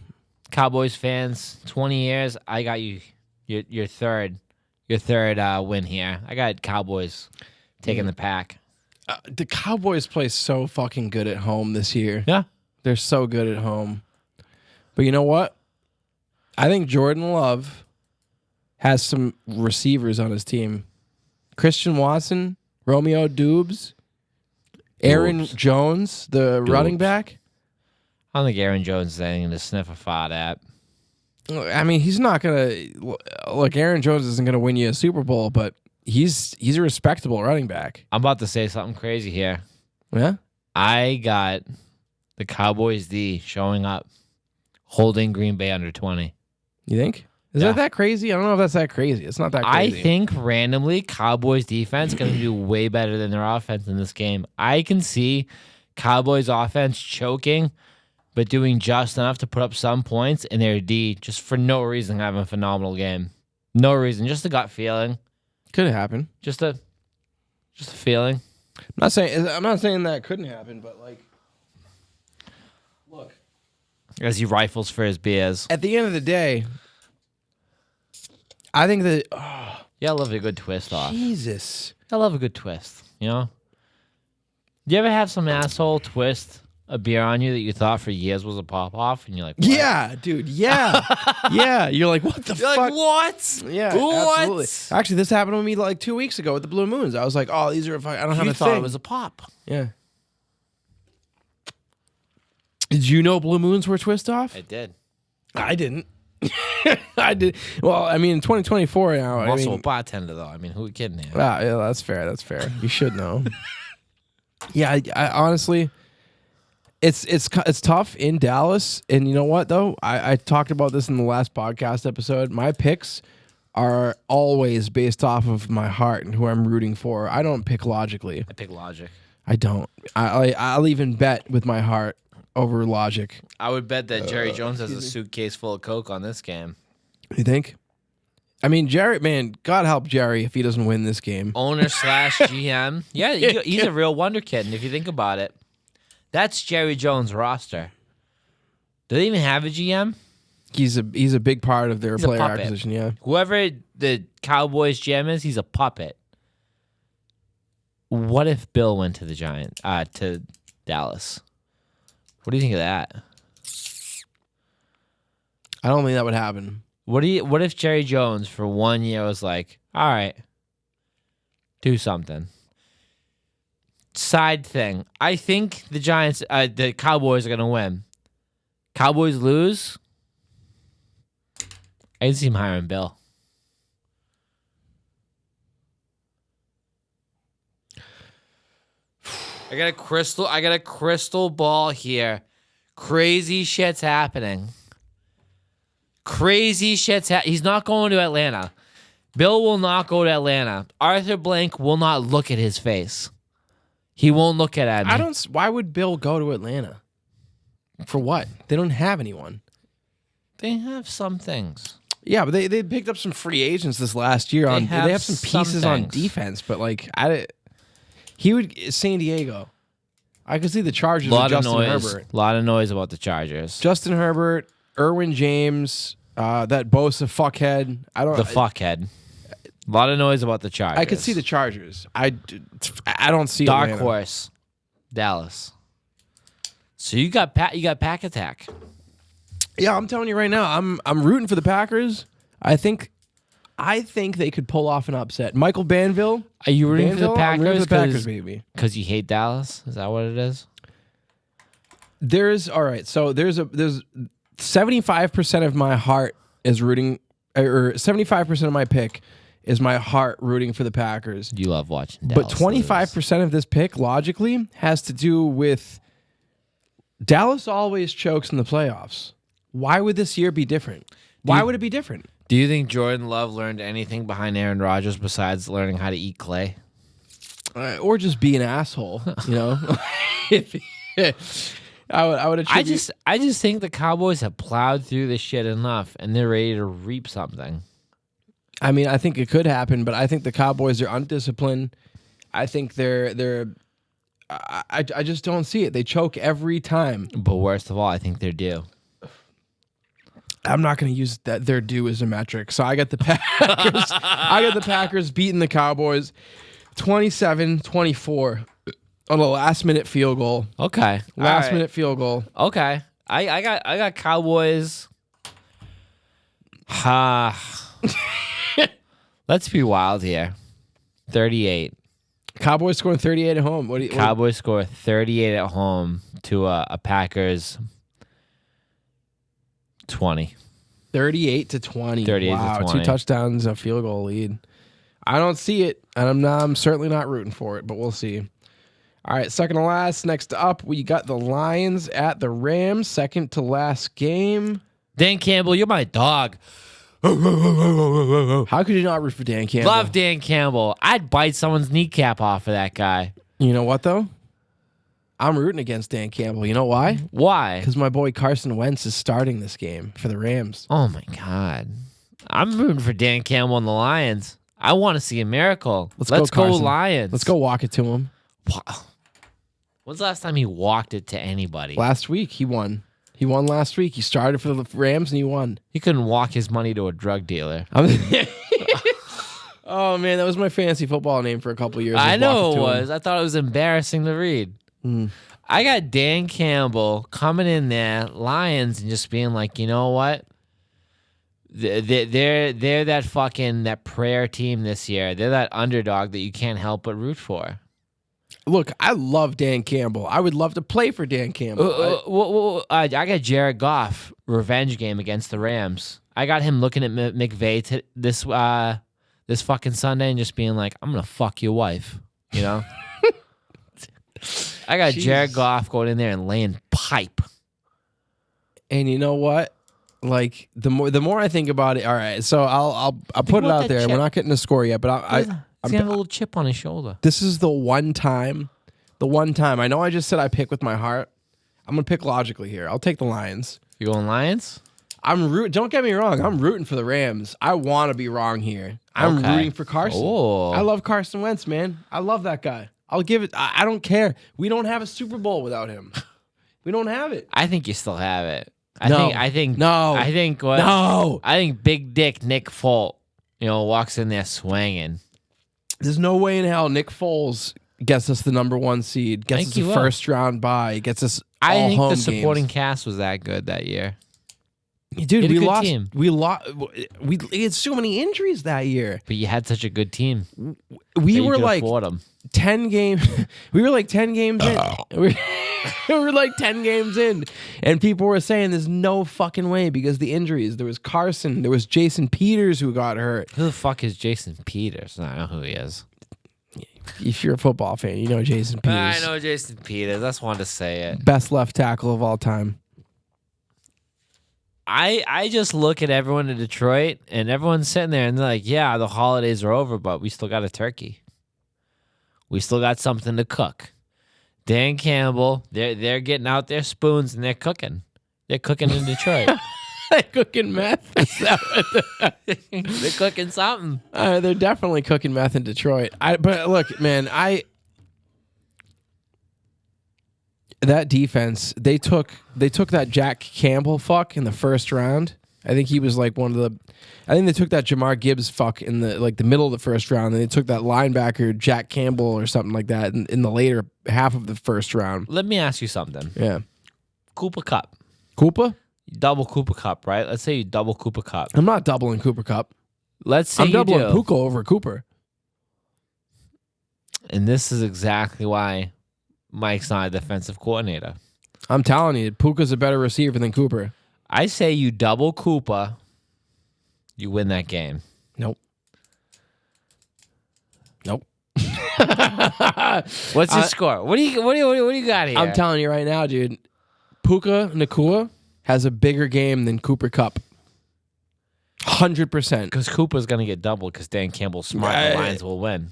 Cowboys fans, 20 years. I got you. Your third win here. I got Cowboys taking the pack. The Cowboys play so fucking good at home this year. Yeah, they're so good at home. But you know what? I think Jordan Love has some receivers on his team. Christian Watson, Romeo Doubs, Aaron Jones, the running back. I don't think Aaron Jones is anything to sniff a fart at. I mean, he's not going to... Look, Aaron Jones isn't going to win you a Super Bowl, but he's a respectable running back. I'm about to say something crazy here. Yeah? I got the Cowboys D showing up, holding Green Bay under 20. You think? Is that crazy? I don't know if that's that crazy. It's not that crazy. I think randomly Cowboys defense is going to do way better than their offense in this game. I can see Cowboys offense choking, but doing just enough to put up some points, in their D just for no reason having a phenomenal game. No reason, just a gut feeling. Could happen. Just a feeling. I'm not saying that couldn't happen, but like, look. As he rifles for his beers. At the end of the day, I think that yeah, I love a good twist off. Jesus. I love a good twist, you know? Do you ever have some asshole twist a beer on you that you thought for years was a pop-off, and you're like, what? Yeah, dude, yeah. Yeah, you're like, what the fuck? Like, what? Yeah, what? Absolutely. Actually, this happened with me like 2 weeks ago with the Blue Moons. I was like, oh, these are, I don't have a thought thing. It was a pop. Yeah. Did you know Blue Moons were twist off? I did. I didn't. I did. Well, I mean, in 2024 now. I'm also a bartender, though. I mean, who are we kidding here? Yeah, that's fair. That's fair. You should know. Yeah, I honestly... It's tough in Dallas, and you know what though? I talked about this in the last podcast episode. My picks are always based off of my heart and who I'm rooting for. I don't pick logically. I pick logic. I don't. I'll even bet with my heart over logic. I would bet that Jerry Jones has a suitcase full of Coke on this game. You think? I mean, Jerry, man, God help Jerry if he doesn't win this game. Owner / GM. Yeah, he's a real wonder kid, and if you think about it, that's Jerry Jones' roster. Do they even have a GM? He's a big part of their player acquisition, yeah. Whoever the Cowboys GM is, he's a puppet. What if Bill went to to Dallas? What do you think of that? I don't think that would happen. What if Jerry Jones for 1 year was like, all right, do something? Side thing. I think the Cowboys are going to win. Cowboys lose. I can see him hiring Bill. I got a crystal ball here. Crazy shit's happening. He's not going to Atlanta. Bill will not go to Atlanta. Arthur Blank will not look at his face. He won't look at me. Why would Bill go to Atlanta? For what? They don't have anyone. They have some things. Yeah, but they picked up some free agents this last year. They have some pieces on defense, but like San Diego. I could see the Chargers with Justin Herbert. A lot of noise about the Chargers. Justin Herbert, Irwin James, that Bosa fuckhead. Fuckhead. A lot of noise about the Chargers. I could see the Chargers. I don't see Dark Atlanta. Horse, Dallas. So you got Pack Attack. Yeah, I'm telling you right now, I'm rooting for the Packers. I think they could pull off an upset. Michael Banville. Are you rooting for the I'm rooting Packers? for the Packers, baby. Because you hate Dallas? Is that what it is? There's 75% of my heart is rooting, or 75% of my pick is my heart rooting for the Packers. You love watching Dallas. But 25% of this pick, logically, has to do with Dallas always chokes in the playoffs. Why would this year be different? Why would it be different? Do you think Jordan Love learned anything behind Aaron Rodgers besides learning how to eat clay? Or just be an asshole, you know? I would attribute... I just think the Cowboys have plowed through this shit enough, and they're ready to reap something. I mean, I think it could happen, but I think the Cowboys are undisciplined. I think they're. I just don't see it. They choke every time. But worst of all, I think they're due. I'm not going to use that their due as a metric. So I got the Packers. I got the Packers beating the Cowboys 27-24 on a last-minute field goal. Okay. Last-minute field goal. Okay. I got Cowboys. Let's be wild here. 38. Cowboys scoring 38 at home. Cowboys score 38 at home to a Packers 20. 38-20. 38 wow, to 20. 2 touchdowns, a field goal lead. I don't see it, and I'm certainly not rooting for it, but we'll see. All right, second to last. Next up, we got the Lions at the Rams. Second to last game. Dan Campbell, you're my dog. How could you not root for Dan Campbell? Love Dan Campbell. I'd bite someone's kneecap off of that guy. You know what, though? I'm rooting against Dan Campbell. You know why? Why? Because my boy Carson Wentz is starting this game for the Rams. Oh, my God. I'm rooting for Dan Campbell and the Lions. I want to see a miracle. Let's go Lions. Let's go walk it to him. Wow. When's the last time he walked it to anybody? Last week, he won. He won last week. He started for the Rams and he won. He couldn't walk his money to a drug dealer. Oh, man, that was my fantasy football name for a couple years. I know it was. I thought it was embarrassing to read. I got Dan Campbell coming in there, Lions, and just being like, you know what? They're that prayer team this year. They're that underdog that you can't help but root for. Look, I love Dan Campbell. I would love to play for Dan Campbell. I got Jared Goff revenge game against the Rams. I got him looking at McVay this fucking Sunday and just being like, I'm gonna fuck your wife. You know. I got Jared Goff going in there and laying pipe. And you know what? Like the more I think about it, all right. So I'll put it out there. Chip. We're not getting a score yet, but He's gonna have a little chip on his shoulder. This is the one time. I know I just said I pick with my heart. I'm gonna pick logically here. I'll take the Lions. You going Lions? Don't get me wrong. I'm rooting for the Rams. I want to be wrong here. I'm rooting for Carson. Oh. I love Carson Wentz, man. I love that guy. I'll give it. I don't care. We don't have a Super Bowl without him. We don't have it. I think you still have it. No. I think Big Dick Nick Foles, walks in there swinging. There's no way in hell Nick Foles gets us the number 1 seed, gets us a first round bye, gets us all home games. I think the supporting cast was that good that year. Dude, we lost. Team. We had so many injuries that year. But you had such a good team. We were like 10 games. We were like 10 games in. We were like 10 games in, and people were saying there's no fucking way because the injuries. There was Carson. There was Jason Peters who got hurt. Who the fuck is Jason Peters? I don't know who he is. If you're a football fan, you know Jason Peters. I know Jason Peters. I just wanted to say it. Best left tackle of all time. I just look at everyone in Detroit, and everyone's sitting there, and they're like, yeah, the holidays are over, but we still got a turkey. We still got something to cook. Dan Campbell, they're getting out their spoons, and they're cooking. They're cooking in Detroit. They're cooking meth. They're cooking something. They're definitely cooking meth in Detroit. But look, man, that defense, they took that Jack Campbell fuck in the first round. I think he was like I think they took that Jamar Gibbs fuck in the middle of the first round, and they took that linebacker Jack Campbell or something like that in the later half of the first round. Let me ask you something. Yeah. Cooper Kupp. Koopa? double Cooper Cup, right? Let's say you double Cooper Cup. I'm not doubling Cooper Cup. Let's say I'm you doubling do. Puka over Cooper. And this is exactly why Mike's not a defensive coordinator. I'm telling you, Puka's a better receiver than Cooper. I say you double Cooper, you win that game. Nope. What's your score? What do you got here? I'm telling you right now, dude. Puka Nacua has a bigger game than Cooper Cup. 100%. Because Cooper's going to get doubled because Dan Campbell's smart. The Lions will win.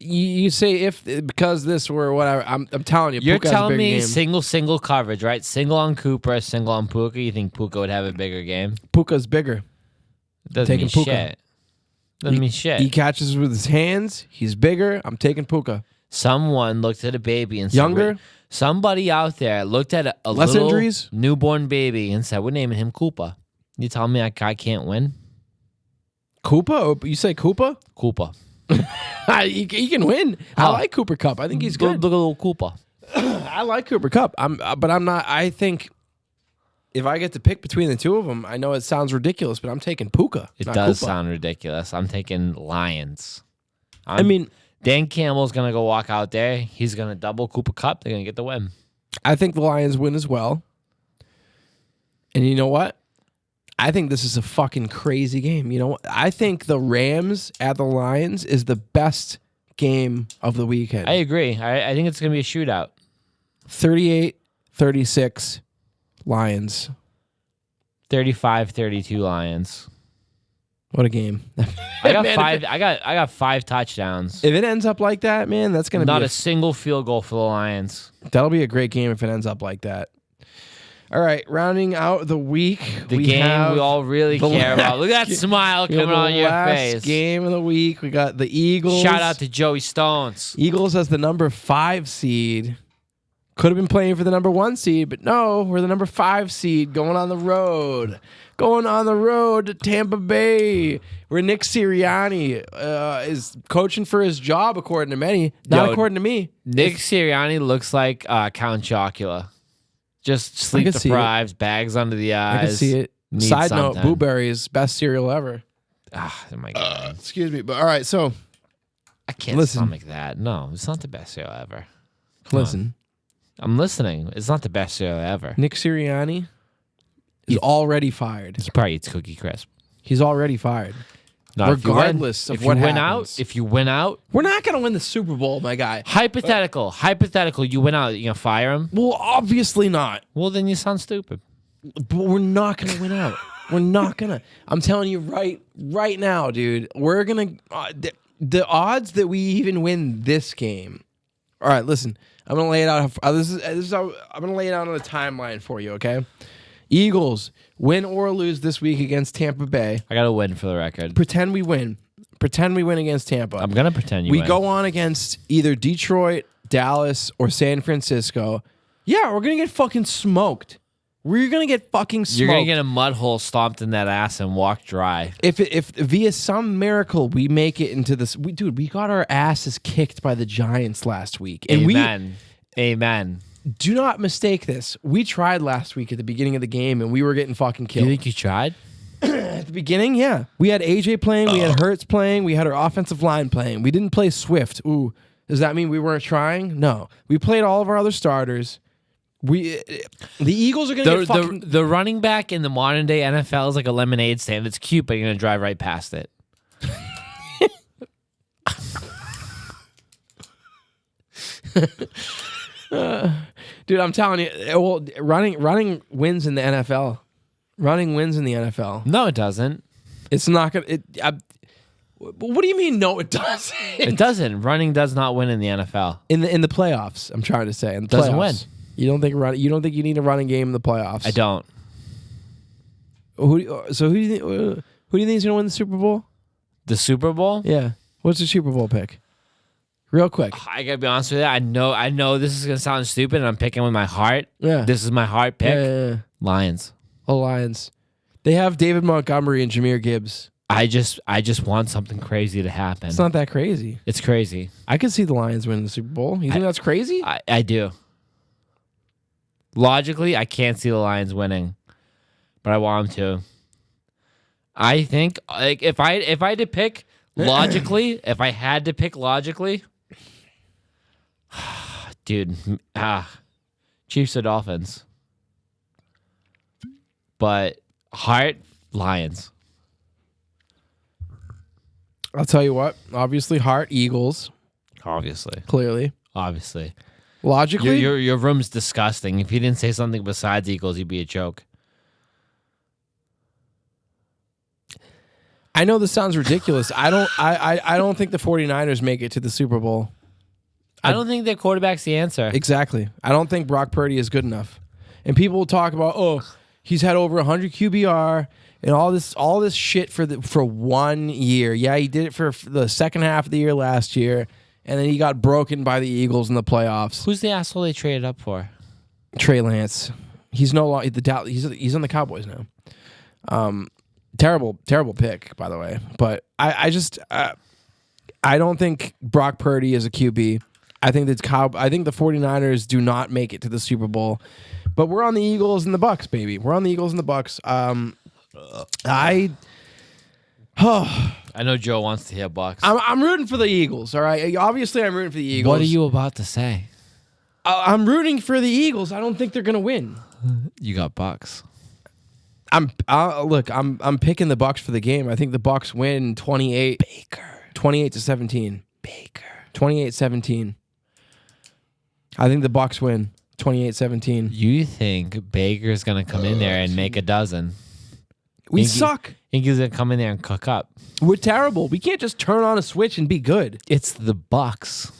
You say if because this were whatever. I'm telling you, You're Puka has a telling bigger me game. single coverage, right? Single on Cooper, single on Puka. You think Puka would have a bigger game? Puka's bigger. Doesn't mean Puka. shit. Doesn't mean shit. He catches with his hands. He's bigger. I'm taking Puka. Someone looked at a baby and Younger? said, somebody out there looked at a Less little injuries? newborn baby and said, we're naming him Koopa. You telling me that guy can't win? Koopa? You say Koopa? Koopa. he can win. I like Cooper Cup. I think he's good. Look at little Koopa. I like Cooper Cup. But I'm not. I think if I get to pick between the two of them, I know it sounds ridiculous, but I'm taking Puka. It not does Koopa. sound ridiculous. I'm taking Lions. I mean, Dan Campbell's going to go walk out there. He's going to double Cooper Cup. They're going to get the win. I think the Lions win as well. And you know what? I think this is a fucking crazy game. You know, I think the Rams at the Lions is the best game of the weekend. I agree. I think it's going to be a shootout. 38-36 Lions. 35-32 Lions. What a game. I got Man, five. I got 5 touchdowns. If it ends up like that, man, that's going to be Not a single field goal for the Lions. that'll be a great game if it ends up like that. All right, rounding out the week, The game we all really care about. Look at that smile coming on your face. Game of the week, we got the Eagles. Shout out to Joey Stones. Eagles as the number 5 seed. Could have been playing for the number 1 seed, but no, we're the number 5 seed going on the road. Going on the road to Tampa Bay, where Nick Sirianni is coaching for his job, according to many. Not according to me. Nick Sirianni looks like Count Chocula. Just sleep can see deprived, bags under the eyes. I can see it. Needs Side note, something. Blueberry is best cereal ever. Oh my God. Excuse me, but all right, so I can't listen. stomach that. No, it's not the best cereal ever. listen. I'm listening. It's not the best cereal ever. Nick Sirianni is already fired. He probably eats Cookie Crisp. He's already fired. Not Regardless of what happens. If you win out, We're not going to win the Super Bowl, my guy. hypothetical, you win out, you gonna fire him? Well, obviously not. Well, then you sound stupid. But we're not going to win out. We're not going to. I'm telling you right now, dude. We're going to the odds that we even win this game. All right, listen. I'm going to lay it out. This is how I'm going to lay it out on a timeline for you, okay? Eagles win or lose this week against Tampa Bay. I got to win for the record. Pretend we win. Pretend we win against Tampa. I'm gonna pretend you We win. go on against either Detroit, Dallas, or San Francisco. Yeah, we're going to get fucking smoked. We're going to get fucking smoked. You're gonna get a mud hole stomped in that ass and walk dry. If via some miracle we make it into this, we got our asses kicked by the Giants last week, and Amen. do not mistake this. We tried last week at the beginning of the game, and we were getting fucking Do killed. you think you tried? At the beginning, yeah, we had AJ playing, we had Hurts playing, we had our offensive line playing. We didn't play Swift. Ooh, does that mean we weren't trying? No, we played all of our other starters. The Eagles are gonna get fucking. The running back in the modern day NFL is like a lemonade stand. It's cute, but you're gonna drive right past it. Dude, I'm telling you, well, running wins in the NFL. Running wins in the NFL. No, it doesn't. It's not gonna. What do you mean? No, it doesn't. It doesn't. Running does not win in the NFL. In the playoffs, I'm trying to say. In the Doesn't playoffs. win. You don't think you need a running game in the playoffs? I don't. Who do you think is gonna win the Super Bowl? The Super Bowl? Yeah. What's the Super Bowl pick? Real quick. I gotta be honest with you. I know this is gonna sound stupid, and I'm picking with my heart. Yeah. This is my heart pick. Yeah. Lions. Oh, Lions. They have David Montgomery and Jahmyr Gibbs. I just want something crazy to happen. It's not that crazy. It's crazy. I could see the Lions winning the Super Bowl. You think that's crazy? I do. Logically, I can't see the Lions winning. but I want him to. I think like if I had to pick logically, dude, Chiefs or Dolphins. But heart, Lions. I'll tell you what. Obviously, heart, Eagles. Obviously. Clearly. Obviously. Logically? Your room's disgusting. If you didn't say something besides Eagles, you'd be a joke. I know this sounds ridiculous. I don't think the 49ers make it to the Super Bowl. I don't think their quarterback's the answer. Exactly. I don't think Brock Purdy is good enough. And people will talk about, he's had over 100 QBR and all this shit for 1 year. Yeah, he did it for the second half of the year last year, and then he got broken by the Eagles in the playoffs. Who's the asshole they traded up for? Trey Lance. He's no longer he's on the Cowboys now. Terrible pick, by the way. But I don't think Brock Purdy is a QB. I think the 49ers do not make it to the Super Bowl. But we're on the Eagles and the Bucks, baby. We're on the Eagles and the Bucks. I know Joe wants to hear Bucks. I'm rooting for the Eagles, all right? Obviously, I'm rooting for the Eagles. What are you about to say? I'm rooting for the Eagles. I don't think they're going to win. You got Bucks. I'm picking the Bucks for the game. I think the Bucks win 28 to 17. 28-17. I think the Bucks win 28-17. You think Baker's going to come in there and make a dozen? We suck. Think he's going to come in there and cook up? We're terrible. We can't just turn on a switch and be good. It's the Bucks.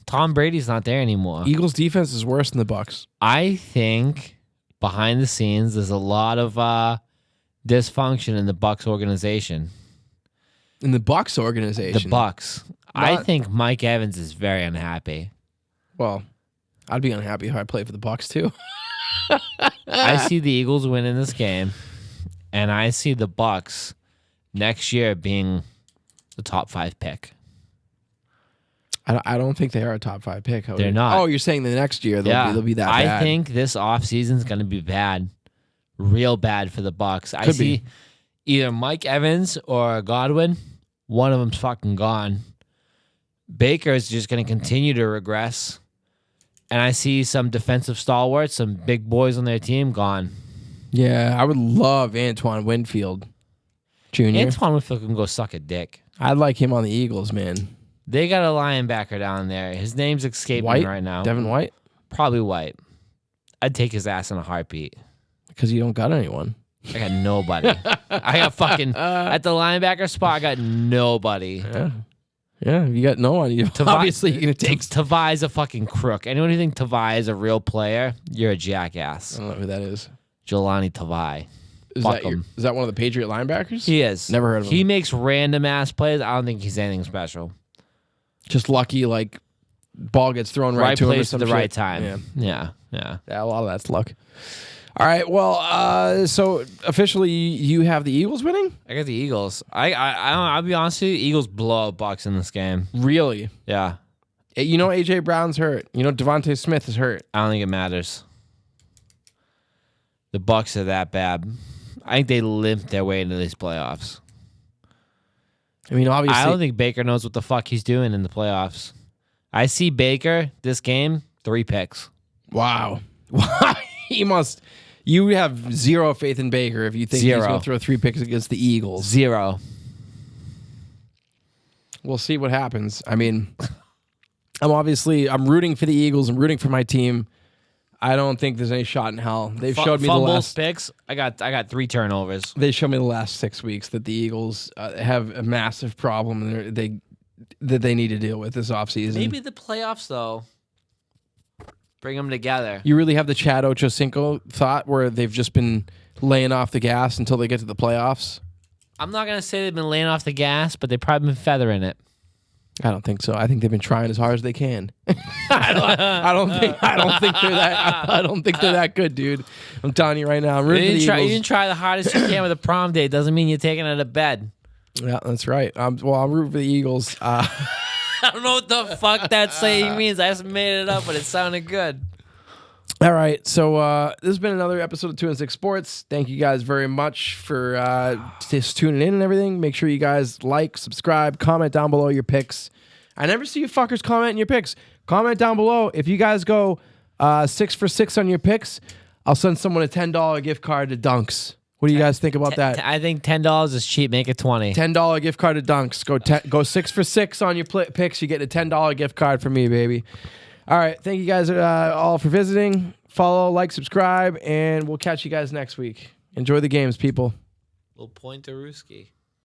Tom Brady's not there anymore. Eagles defense is worse than the Bucks. I think behind the scenes there's a lot of dysfunction in the Bucks organization. In the Bucks organization? The Bucks. I think Mike Evans is very unhappy. Well, I'd be unhappy if I played for the Bucks too. I see the Eagles winning this game, and I see the Bucks next year being the top 5 pick. I don't think they are a top 5 pick. They're not. Oh, you're saying the next year they'll be that bad. I think this offseason is going to be bad. Real bad for the Bucks. I see either Mike Evans or Godwin. One of them's fucking gone. Baker is just going to continue to regress. And I see some defensive stalwarts, some big boys on their team gone. Yeah, I would love Antoine Winfield Jr. Antoine Winfield can go suck a dick. I'd like him on the Eagles, man. They got a linebacker down there. His name's escaping me right now. Devin White? Probably White. I'd take his ass in a heartbeat. Because you don't got anyone. I got nobody. I got fucking... At the linebacker spot, I got nobody. Yeah, you got no one. Obviously, you're going to take... Tavai's a fucking crook. Anyone who thinks Tavai is a real player, you're a jackass. I don't know who that is. Jelani Tavai. Is that one of the Patriot linebackers? He is. Never heard of him. He makes random ass plays. I don't think he's anything special. Just lucky, like, ball gets thrown right to him place at the right time. Yeah. A lot of that's luck. All right, well, so officially you have the Eagles winning? I got the Eagles. I'll be honest with you, Eagles blow out Bucks in this game. Really? Yeah. You know A.J. Brown's hurt. You know Devontae Smith is hurt. I don't think it matters. The Bucks are that bad. I think they limped their way into these playoffs. I mean, obviously... I don't think Baker knows what the fuck he's doing in the playoffs. I see Baker, this game, 3 picks. Wow. He must... You have zero faith in Baker if you think he's going to throw 3 picks against the Eagles. 0. We'll see what happens. I mean, I'm rooting for the Eagles. I'm rooting for my team. I don't think there's any shot in hell. They've showed me the last picks. I got 3 turnovers. They showed me the last 6 weeks that the Eagles have a massive problem that they need to deal with this offseason. Maybe the playoffs though. Bring them together. You really have the Chad Ochocinco thought where they've just been laying off the gas until they get to the playoffs? I'm not going to say they've been laying off the gas, but they've probably been feathering it. I don't think so. I think they've been trying as hard as they can. I don't think they're that good, dude. I'm telling you right now. I'm rooting for the Eagles. You didn't try the hardest you can with a prom date. Doesn't mean you're taking it to bed. Yeah, that's right. I'm rooting for the Eagles. I don't know what the fuck that saying means. I just made it up, but it sounded good. All right, so this has been another episode of 2 and 6 Sports. Thank you guys very much for just tuning in and everything. Make sure you guys like, subscribe, comment down below your picks. I never see you fuckers commenting your picks. Comment down below. If you guys go 6 for 6 on your picks, I'll send someone a $10 gift card to Dunks. What do you guys think about that? I think $10 is cheap. Make it $20. $10 gift card to Dunks. Go 6 for 6 on your picks. You get a $10 gift card from me, baby. All right. Thank you guys all for visiting. Follow, like, subscribe, and we'll catch you guys next week. Enjoy the games, people. Little point to Ruski.